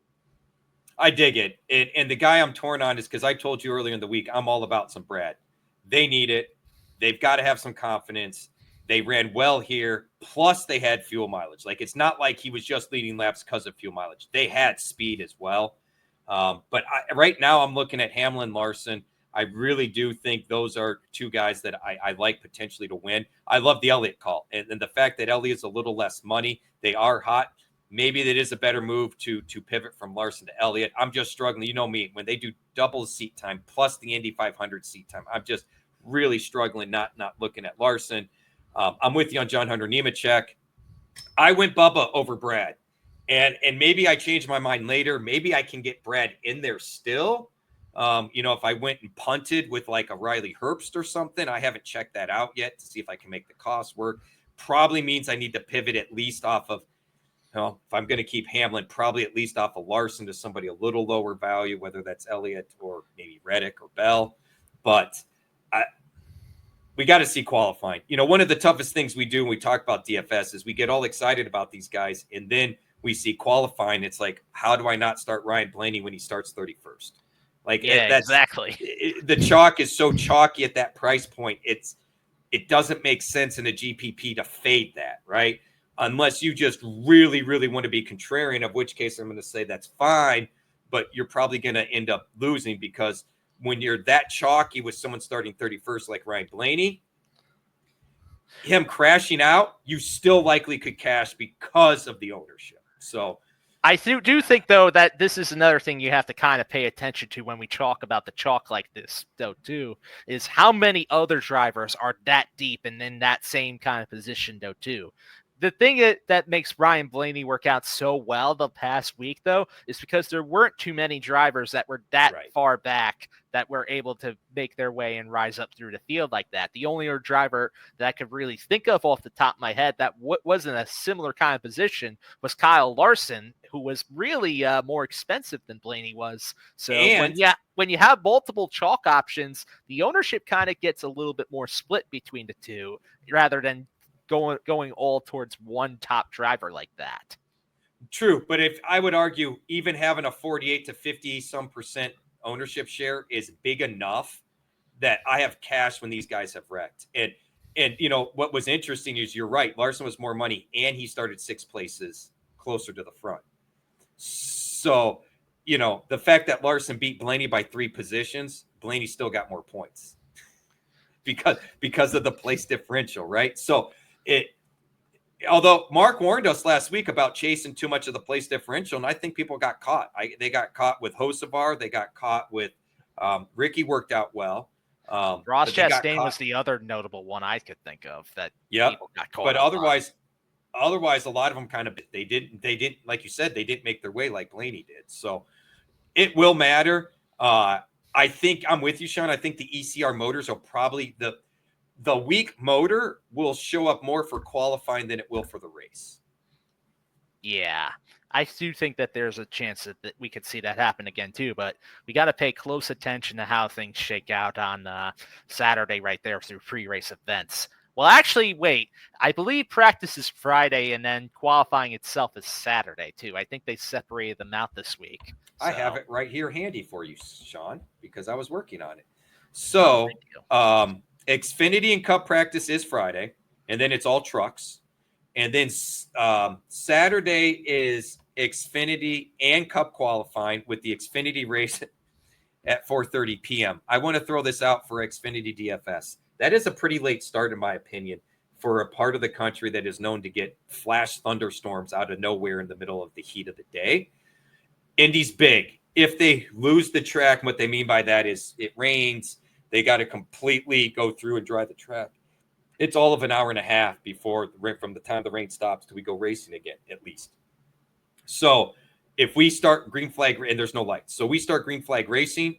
Speaker 1: I dig it. And the guy I'm torn on is because I told you earlier in the week, I'm all about some Brad. They need it. They've got to have some confidence. They ran well here. Plus they had fuel mileage. Like, it's not like he was just leading laps because of fuel mileage. They had speed as well. But right now I'm looking at Hamlin, Larson. I really do think those are 2 guys that I like potentially to win. I love the Elliott call. And the fact that Elliott's a little less money, they are hot. Maybe that is a better move to pivot from Larson to Elliott. I'm just struggling. You know me, when they do double seat time plus the Indy 500 seat time, I'm just really struggling not looking at Larson. I'm with you on John Hunter Nemechek. I went Bubba over Brad. And maybe I changed my mind later. Maybe I can get Brad in there still. If I went and punted with like a Riley Herbst or something, I haven't checked that out yet to see if I can make the cost work. Probably means I need to pivot at least off of, if I'm going to keep Hamlin, probably at least off of Larson to somebody a little lower value, whether that's Elliott or maybe Reddick or Bell. But we got to see qualifying. One of the toughest things we do when we talk about DFS is we get all excited about these guys, and then we see qualifying. It's like, how do I not start Ryan Blaney when he starts 31st? Like,
Speaker 2: yeah, exactly.
Speaker 1: The chalk is so chalky at that price point. It doesn't make sense in a GPP to fade that, right? Unless you just really, really want to be contrarian, of which case I'm going to say that's fine, but you're probably going to end up losing, because when you're that chalky with someone starting 31st like Ryan Blaney, him crashing out, you still likely could cash because of the ownership. So
Speaker 2: I do think, though, that this is another thing you have to kind of pay attention to when we talk about the chalk like this, though, too, is how many other drivers are that deep and in that same kind of position, though, too. The thing that makes Ryan Blaney work out so well the past week, though, is because there weren't too many drivers that were that far back that were able to make their way and rise up through the field like that. The only other driver that I could really think of off the top of my head that was in a similar kind of position was Kyle Larson, who was really more expensive than Blaney was. So when you have multiple chalk options, the ownership kind of gets a little bit more split between the two rather than going all towards one top driver like that.
Speaker 1: True, but if I would argue even having a 48 to 50 some percent ownership share is big enough that I have cash when these guys have wrecked. And you know what was interesting is you're right, Larson was more money and he started 6 places closer to the front. So, you know, the fact that Larson beat Blaney by 3 positions, Blaney still got more points because of the place differential, right? So although Mark warned us last week about chasing too much of the place differential, and I think people got caught. They got caught with Hocevar. They got caught with Ricky worked out well.
Speaker 2: Ross Chastain was the other notable one I could think of that people got caught.
Speaker 1: But otherwise, a lot of them kind of they didn't like you said, they didn't make their way like Blaney did. So it will matter. I think I'm with you, Sean. I think the ECR motors are probably the weak motor will show up more for qualifying than it will for the race.
Speaker 2: Yeah, I do think that there's a chance that we could see that happen again too, but we got to pay close attention to how things shake out on Saturday right there through pre-race events. Well, actually, wait, I believe practice is Friday and then qualifying itself is Saturday too. I think they separated them out this week. So.
Speaker 1: I have it right here handy for you, Sean, because I was working on it. So, Xfinity and Cup practice is Friday, and then it's all trucks. And then Saturday is Xfinity and Cup qualifying with the Xfinity race at 4:30 p.m. I want to throw this out for Xfinity DFS. That is a pretty late start, in my opinion, for a part of the country that is known to get flash thunderstorms out of nowhere in the middle of the heat of the day. Indy's big. If they lose the track, what they mean by that is it rains, they got to completely go through and dry the track. It's all of an hour and a half from the time the rain stops till we go racing again, at least. So if we start green flag, and there's no lights, so we start green flag racing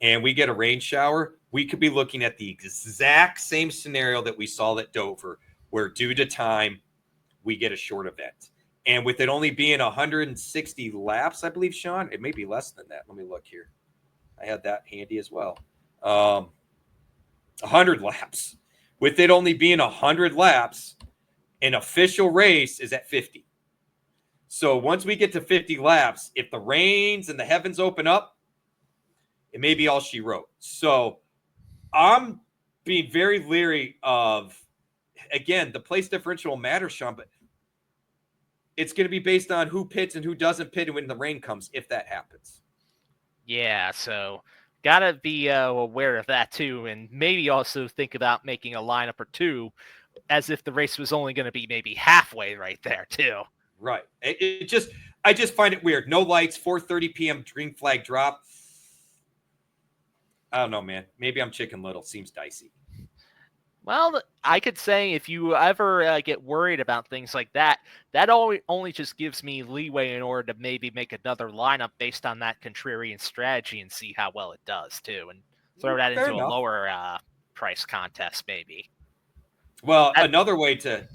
Speaker 1: and we get a rain shower, we could be looking at the exact same scenario that we saw at Dover, where due to time, we get a short event. And with it only being 160 laps, I believe, Sean, it may be less than that. Let me look here. I had that handy as well. 100 laps. With it only being 100 laps, an official race is at 50. So once we get to 50 laps, if the rains and the heavens open up, it may be all she wrote. So I'm being very leery of, again, the place differential will matter, Sean, but it's going to be based on who pits and who doesn't pit when the rain comes, if that happens.
Speaker 2: Yeah, so got to be aware of that too, and maybe also think about making a lineup or two as if the race was only going to be maybe halfway right there too.
Speaker 1: Right. I just find it weird. No lights, 4:30 p.m. green flag drop. I don't know, man. Maybe I'm Chicken Little. Seems dicey.
Speaker 2: Well, I could say if you ever get worried about things like that, that only just gives me leeway in order to maybe make another lineup based on that contrarian strategy and see how well it does too, and throw that into a lower price contest maybe.
Speaker 1: Well, another way to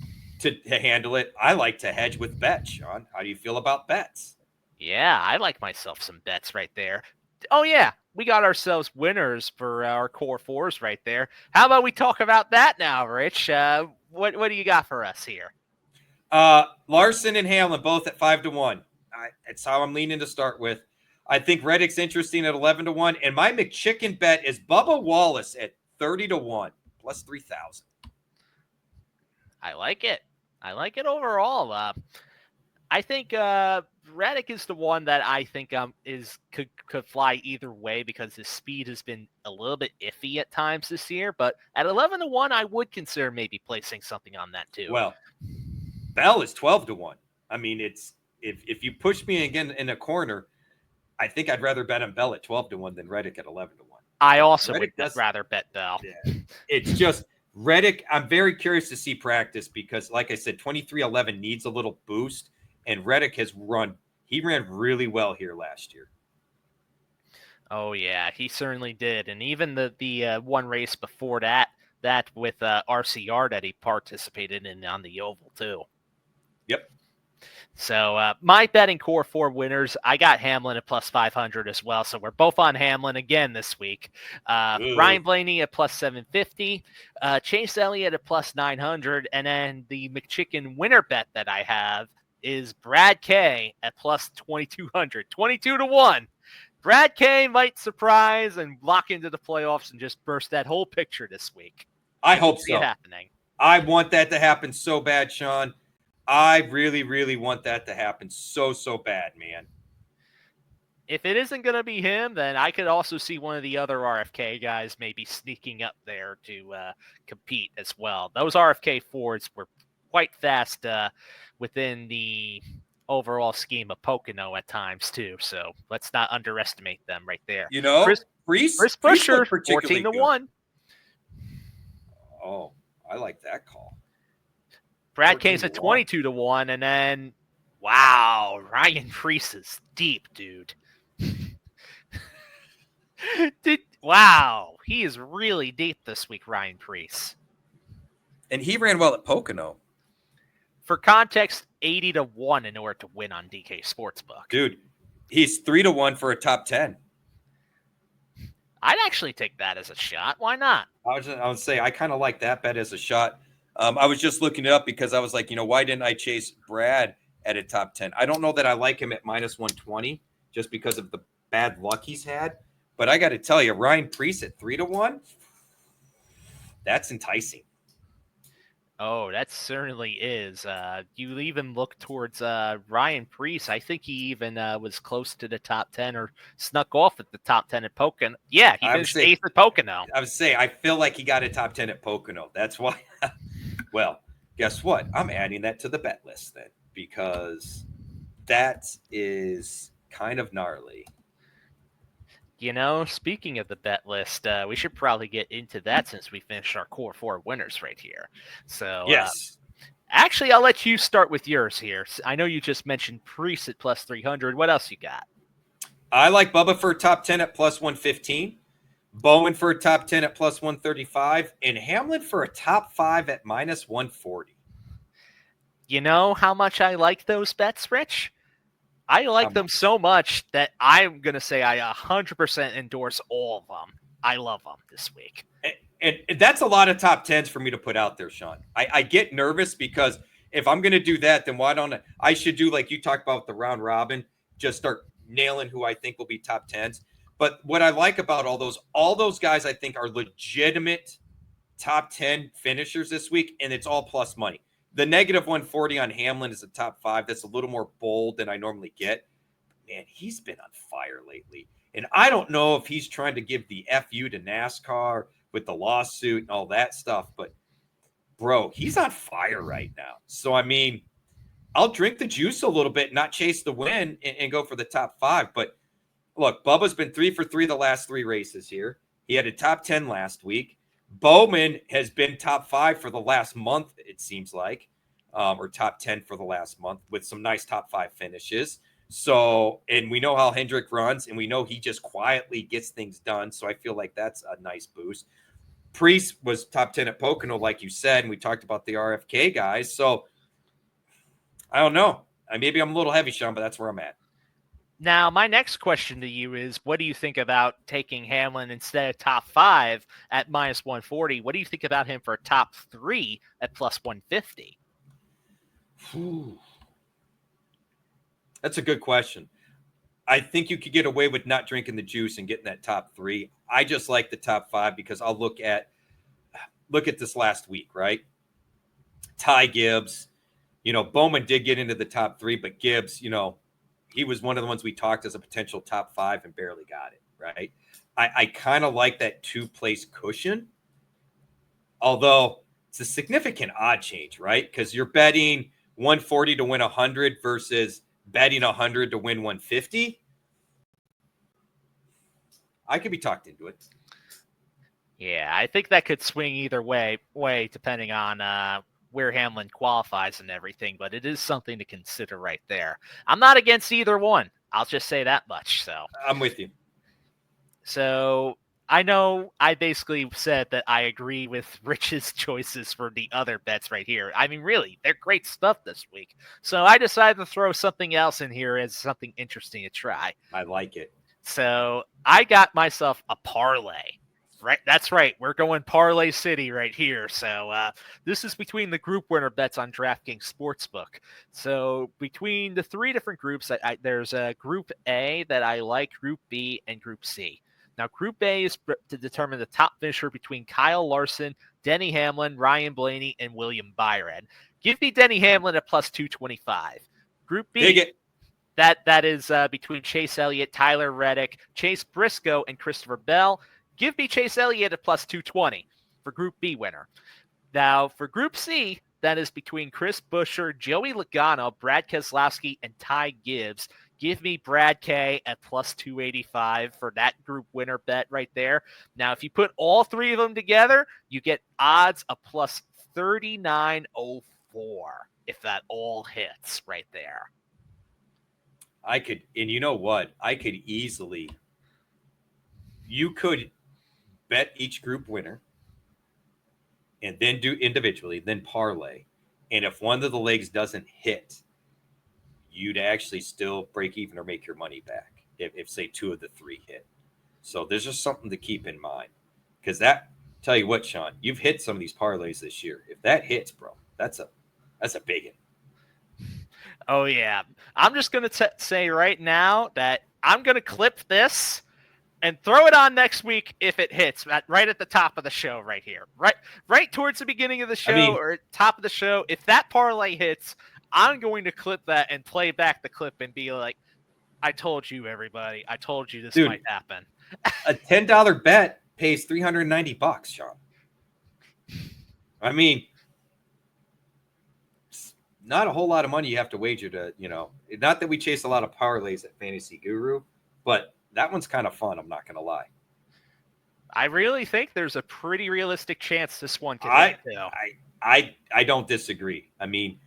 Speaker 1: handle it, I like to hedge with bets, Sean. How do you feel about bets?
Speaker 2: Yeah, I like myself some bets right there. Oh, yeah, we got ourselves winners for our core fours right there. How about we talk about that now, Rich? What do you got for us here?
Speaker 1: Larson and Hamlin both at 5-1. That's how I'm leaning to start with. I think Reddick's interesting at 11-1. And my McChicken bet is Bubba Wallace at 30-1, plus 3,000.
Speaker 2: I like it. I like it overall. I think Reddick is the one that I think could fly either way because his speed has been a little bit iffy at times this year. But at 11-1, I would consider maybe placing something on that too.
Speaker 1: Well, Bell is 12-1. I mean, it's if you push me again in a corner, I think I'd rather bet on Bell at 12-1 than Reddick at 11-1.
Speaker 2: I also would rather bet Bell.
Speaker 1: Yeah. It's just Reddick, I'm very curious to see practice because, like I said, 2311 needs a little boost, and Reddick he ran really well here last year.
Speaker 2: Oh yeah, he certainly did, and even the one race before that with RCR that he participated in on the oval too.
Speaker 1: Yep.
Speaker 2: So my betting core 4 winners, I got Hamlin at plus 500 as well. So we're both on Hamlin again this week. Ryan Blaney at plus 750, Chase Elliott at plus 900, and then the McChicken winner bet that I have is Brad K at plus 2200, 22-1. Brad K might surprise and lock into the playoffs and just burst that whole picture this week.
Speaker 1: I hope so.
Speaker 2: See it happening.
Speaker 1: I want that to happen so bad, Sean. I really, really want that to happen so bad, man.
Speaker 2: If it isn't going to be him, then I could also see one of the other RFK guys maybe sneaking up there to compete as well. Those RFK Fords were quite fast within the overall scheme of Pocono at times too. So let's not underestimate them right there.
Speaker 1: You know,
Speaker 2: Chris Buescher, 14-1.
Speaker 1: Oh, I like that call.
Speaker 2: Brad Kane's at 22-1, and then wow, Ryan Preece is deep, dude. Wow, he is really deep this week, Ryan Preece.
Speaker 1: And he ran well at Pocono.
Speaker 2: For context, 80-1 in order to win on DK Sportsbook.
Speaker 1: Dude, he's 3-1 for a top 10.
Speaker 2: I'd actually take that as a shot. Why not?
Speaker 1: I would say I kind of like that bet as a shot. I was just looking it up because I was like, why didn't I chase Brad at a top 10? I don't know that I like him at minus 120 just because of the bad luck he's had. But I got to tell you, Ryan Preece at 3-1, that's enticing.
Speaker 2: Oh, that certainly is. You even look towards Ryan Preece. I think he even was close to the top 10 or snuck off at the top 10 at Pocono. Yeah, he finished 8th at Pocono.
Speaker 1: I would say I feel like he got a top 10 at Pocono. That's why. Well, guess what? I'm adding that to the bet list then because that is kind of gnarly.
Speaker 2: Speaking of the bet list, we should probably get into that since we finished our core 4 winners right here. So,
Speaker 1: yes.
Speaker 2: Actually, I'll let you start with yours here. I know you just mentioned Preece at plus 300. What else you got?
Speaker 1: I like Bubba for a top 10 at plus 115, Bowman for a top 10 at plus 135, and Hamlin for a top 5 at minus 140.
Speaker 2: You know how much I like those bets, Rich? I like them so much that I'm going to say I 100% endorse all of them. I love them this week.
Speaker 1: And that's a lot of top 10s for me to put out there, Sean. I get nervous because if I'm going to do that, then why don't I should do like you talked about the round robin, just start nailing who I think will be top 10s. But what I like about all those guys I think are legitimate top 10 finishers this week, and it's all plus money. The negative 140 on Hamlin is a top 5. That's a little more bold than I normally get. Man, he's been on fire lately. And I don't know if he's trying to give the FU to NASCAR with the lawsuit and all that stuff. But, bro, he's on fire right now. So, I mean, I'll drink the juice a little bit, not chase the win and go for the top 5. But, look, Bubba's been 3 for 3 the last 3 races here. He had a top 10 last week. Bowman has been top 5 for the last month, it seems like, or top 10 for the last month with some nice top 5 finishes. So, and we know how Hendrick runs, and we know he just quietly gets things done. So I feel like that's a nice boost. Preece was top 10 at Pocono, like you said, and we talked about the RFK guys. So I don't know. Maybe I'm a little heavy, Sean, but that's where I'm at.
Speaker 2: Now, my next question to you is, what do you think about taking Hamlin instead of top 5 at minus 140? What do you think about him for top 3 at plus 150?
Speaker 1: That's a good question. I think you could get away with not drinking the juice and getting that top 3. I just like the top 5 because I'll look at this last week, right? Ty Gibbs, Bowman did get into the top 3, but Gibbs, he was one of the ones we talked as a potential top 5 and barely got it, right? I kind of like that 2-place cushion, although it's a significant odd change, right? Because you're betting 140 to win 100 versus betting 100 to win 150. I could be talked into it.
Speaker 2: Yeah, I think that could swing either way depending on where Hamlin qualifies and everything, but it is something to consider right there. I'm not against either one. I'll just say that much.
Speaker 1: I'm with you.
Speaker 2: So I know I basically said that I agree with Rich's choices for the other bets right here. I mean, really, they're great stuff this week. So I decided to throw something else in here as something interesting to try.
Speaker 1: I like it.
Speaker 2: So I got myself a parlay. Right, that's right. We're going Parlay City right here. So this is between the group winner bets on DraftKings Sportsbook. So between the three different groups, there's a Group A that I like, Group B, and Group C. Now, Group A is to determine the top finisher between Kyle Larson, Denny Hamlin, Ryan Blaney, and William Byron. Give me Denny Hamlin at plus 225. Group B.
Speaker 1: Dig it.
Speaker 2: That is between Chase Elliott, Tyler Reddick, Chase Briscoe, and Christopher Bell. Give me Chase Elliott at plus 220 for Group B winner. Now, for Group C, that is between Chris Buescher, Joey Logano, Brad Keselowski, and Ty Gibbs. Give me Brad K at plus 285 for that group winner bet right there. Now, if you put all three of them together, you get odds of plus 3904 if that all hits right there.
Speaker 1: I could, and you know what? I could easily, you could bet each group winner and then do individually, then parlay. And if one of the legs doesn't hit, you'd actually still break even or make your money back if say two of the three hit. So there's just something to keep in mind. Because that, tell you what, Sean, you've hit some of these parlays this year. If that hits, bro, that's a big one.
Speaker 2: Oh, yeah. I'm just going to say right now that I'm going to clip this and throw it on next week if it hits right at the top of the show right here. Right towards the beginning of the show or top of the show. If that parlay hits, I'm going to clip that and play back the clip and be like, I told you, everybody. I told you this might happen.
Speaker 1: A $10 bet pays $390, Sean. I mean, not a whole lot of money you have to wager to, not that we chase a lot of parlays at Fantasy Guru, but that one's kind of fun. I'm not going to lie.
Speaker 2: I really think there's a pretty realistic chance this one can hit, too.
Speaker 1: I don't disagree. I mean,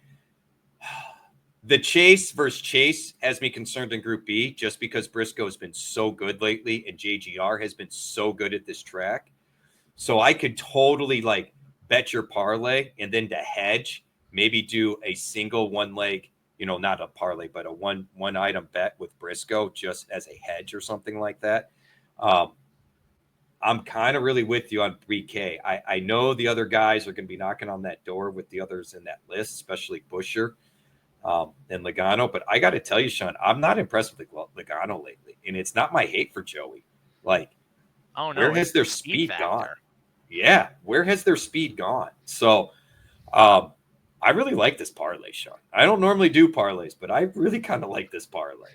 Speaker 1: the Chase versus Chase has me concerned in Group B just because Briscoe has been so good lately and JGR has been so good at this track. So I could totally bet your parlay and then to hedge, maybe do a single one leg, not a parlay, but a one item bet with Briscoe just as a hedge or something like that. I'm kind of really with you on 3K. I know the other guys are going to be knocking on that door with the others in that list, especially Buescher and Logano. But I got to tell you, Sean, I'm not impressed with Logano lately. And it's not my hate for Joey. Where has their speed gone? Yeah, where has their speed gone? So I really like this parlay, Sean. I don't normally do parlays, but I really kind of like this parlay.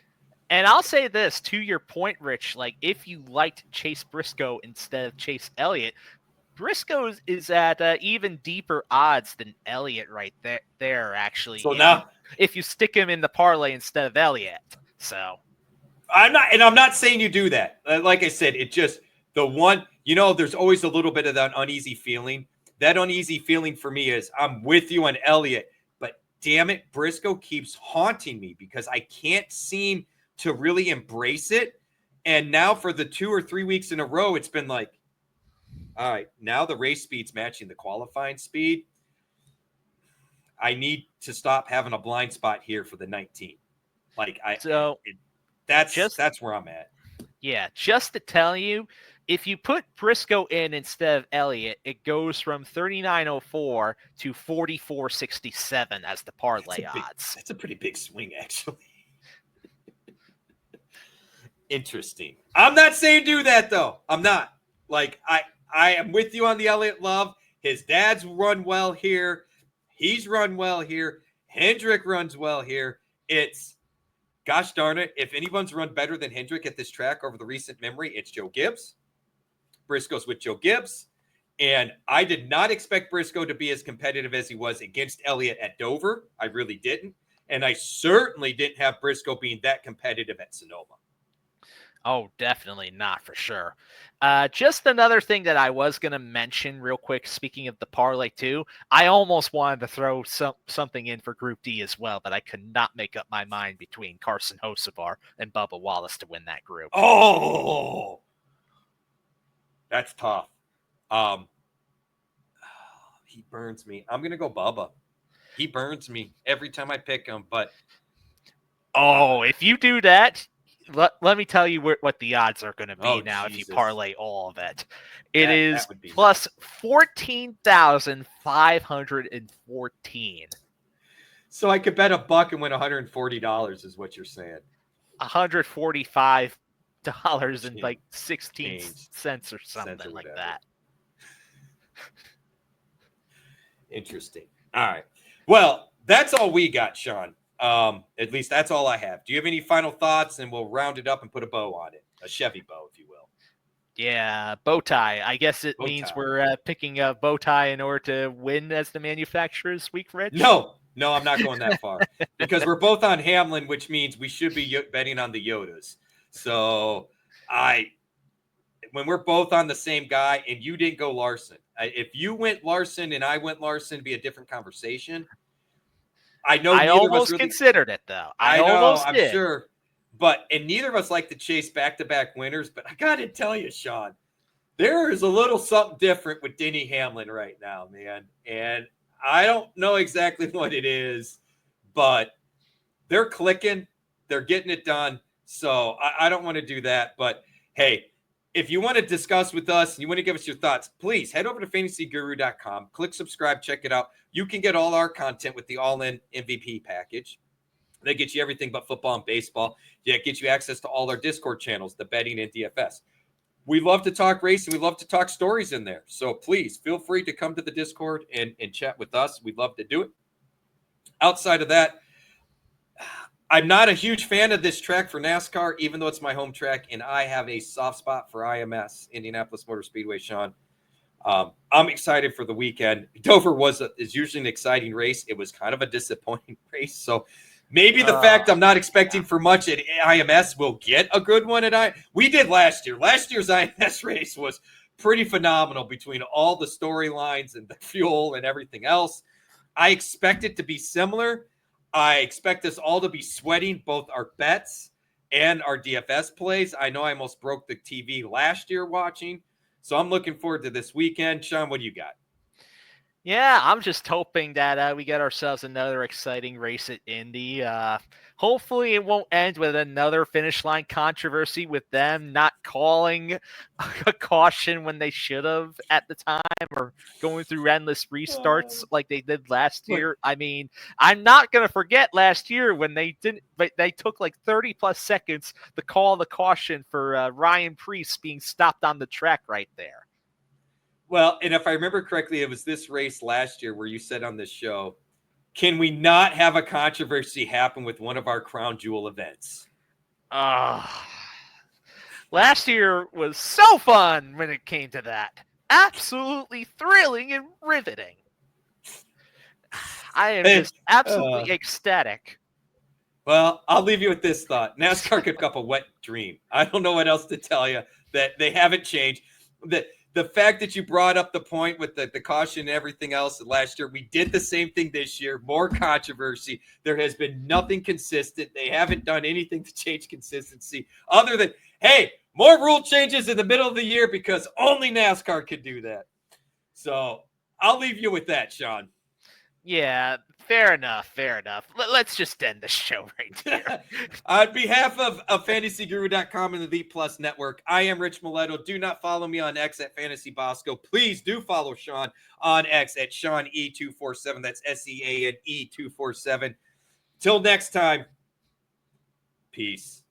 Speaker 2: And I'll say this, to your point, Rich, if you liked Chase Briscoe instead of Chase Elliott, Briscoe is at even deeper odds than Elliott right there actually. So now, if you stick him in the parlay instead of Elliott. So
Speaker 1: I'm not saying you do that. Like I said, it just the one, there's always a little bit of that uneasy feeling. That uneasy feeling for me is I'm with you on Elliott, but damn it, Briscoe keeps haunting me because I can't seem to really embrace it. And now for the 2 or 3 weeks in a row, it's been all right, now the race speed's matching the qualifying speed. I need to stop having a blind spot here for the 19. That's where I'm at.
Speaker 2: Yeah, just to tell you, if you put Briscoe in instead of Elliott, it goes from 3904 to 4467 as the parlay odds.
Speaker 1: That's a pretty big swing, actually. Interesting. I'm not saying do that, though. I'm not. I am with you on the Elliott love. His dad's run well here. He's run well here. Hendrick runs well here. It's, gosh darn it, if anyone's run better than Hendrick at this track over the recent memory, it's Joe Gibbs. Briscoe's with Joe Gibbs. And I did not expect Briscoe to be as competitive as he was against Elliott at Dover. I really didn't. And I certainly didn't have Briscoe being that competitive at Sonoma.
Speaker 2: Oh, definitely not for sure. Just another thing that I was going to mention real quick, speaking of the parlay too, I almost wanted to throw something in for Group D as well, but I could not make up my mind between Carson Hocevar and Bubba Wallace to win that group.
Speaker 1: Oh, that's tough. He burns me. I'm going to go Bubba. He burns me every time I pick him, but
Speaker 2: if you do that, let me tell you what the odds are going to be now if you
Speaker 1: Jesus.
Speaker 2: parlay all of it. It
Speaker 1: That
Speaker 2: is
Speaker 1: would be
Speaker 2: plus
Speaker 1: nice.
Speaker 2: 14,514.
Speaker 1: So I could bet $1 and win $140 is what you're saying.
Speaker 2: $145 and like 16
Speaker 1: Change.
Speaker 2: cents or something like that.
Speaker 1: Interesting. All right. Well, that's all we got, Sean. At least that's all I have. Do you have any final thoughts? And we'll round it up and put a bow on it. A Chevy bow, if you will.
Speaker 2: Yeah, bow tie. I guess it means we're picking a bow tie in order to win as the manufacturer this week, Rich?
Speaker 1: No, I'm not going that far. Because we're both on Hamlin, which means we should be betting on the Yodas. So when we're both on the same guy and you didn't go Larson, if you went Larson and I went Larson, it'd be a different conversation. I know
Speaker 2: I
Speaker 1: neither of us
Speaker 2: almost
Speaker 1: really
Speaker 2: considered it, though.
Speaker 1: I know,
Speaker 2: almost
Speaker 1: I'm
Speaker 2: did.
Speaker 1: sure. And neither of us like to chase back-to-back winners, but I got to tell you, Sean, there is a little something different with Denny Hamlin right now, man. And I don't know exactly what it is, but they're clicking. They're getting it done. So I don't want to do that. But, hey, if you want to discuss with us and you want to give us your thoughts, please head over to fantasyguru.com. Click subscribe. Check it out. You can get all our content with the all-in MVP package. That gets you everything but football and baseball. Yeah, it gets you access to all our Discord channels, the betting and DFS. We love to talk race and we love to talk stories in there. So please feel free to come to the Discord and chat with us. We'd love to do it. Outside of that, I'm not a huge fan of this track for NASCAR, even though it's my home track, and I have a soft spot for IMS, Indianapolis Motor Speedway, Sean. I'm excited for the weekend. Dover is usually an exciting race. It was kind of a disappointing race. So maybe the fact I'm not expecting for much at IMS will get a good one we did last year. Last year's IMS race was pretty phenomenal between all the storylines and the fuel and everything else. I expect it to be similar. I expect us all to be sweating both our bets and our DFS plays. I know I almost broke the TV last year watching. So I'm looking forward to this weekend. Sean, what do you got?
Speaker 2: Yeah, I'm just hoping that we get ourselves another exciting race at Indy. Hopefully it won't end with another finish line controversy with them not calling a caution when they should have at the time, or going through endless restarts like they did last year. I mean, I'm not going to forget last year when they took like 30 plus seconds to call the caution for Ryan Preece being stopped on the track right there.
Speaker 1: Well, and if I remember correctly, it was this race last year where you said on this show, can we not have a controversy happen with one of our crown jewel events?
Speaker 2: Last year was so fun when it came to that. Absolutely thrilling and riveting. I am just absolutely ecstatic.
Speaker 1: Well, I'll leave you with this thought. NASCAR could up a wet dream. I don't know what else to tell you, that they haven't changed. The fact that you brought up the point with the caution and everything else last year, we did the same thing this year, more controversy. There has been nothing consistent. They haven't done anything to change consistency other than, hey, more rule changes in the middle of the year because only NASCAR could do that. So I'll leave you with that, Sean.
Speaker 2: Yeah, fair enough. Let's just end the show right here.
Speaker 1: On behalf of FantasyGuru.com and the V Plus Network, I am Rich Maletto. Do not follow me on X at Fantasy Bosco. Please do follow Sean on X at SeanE247. That's SeanE247. Till next time, peace.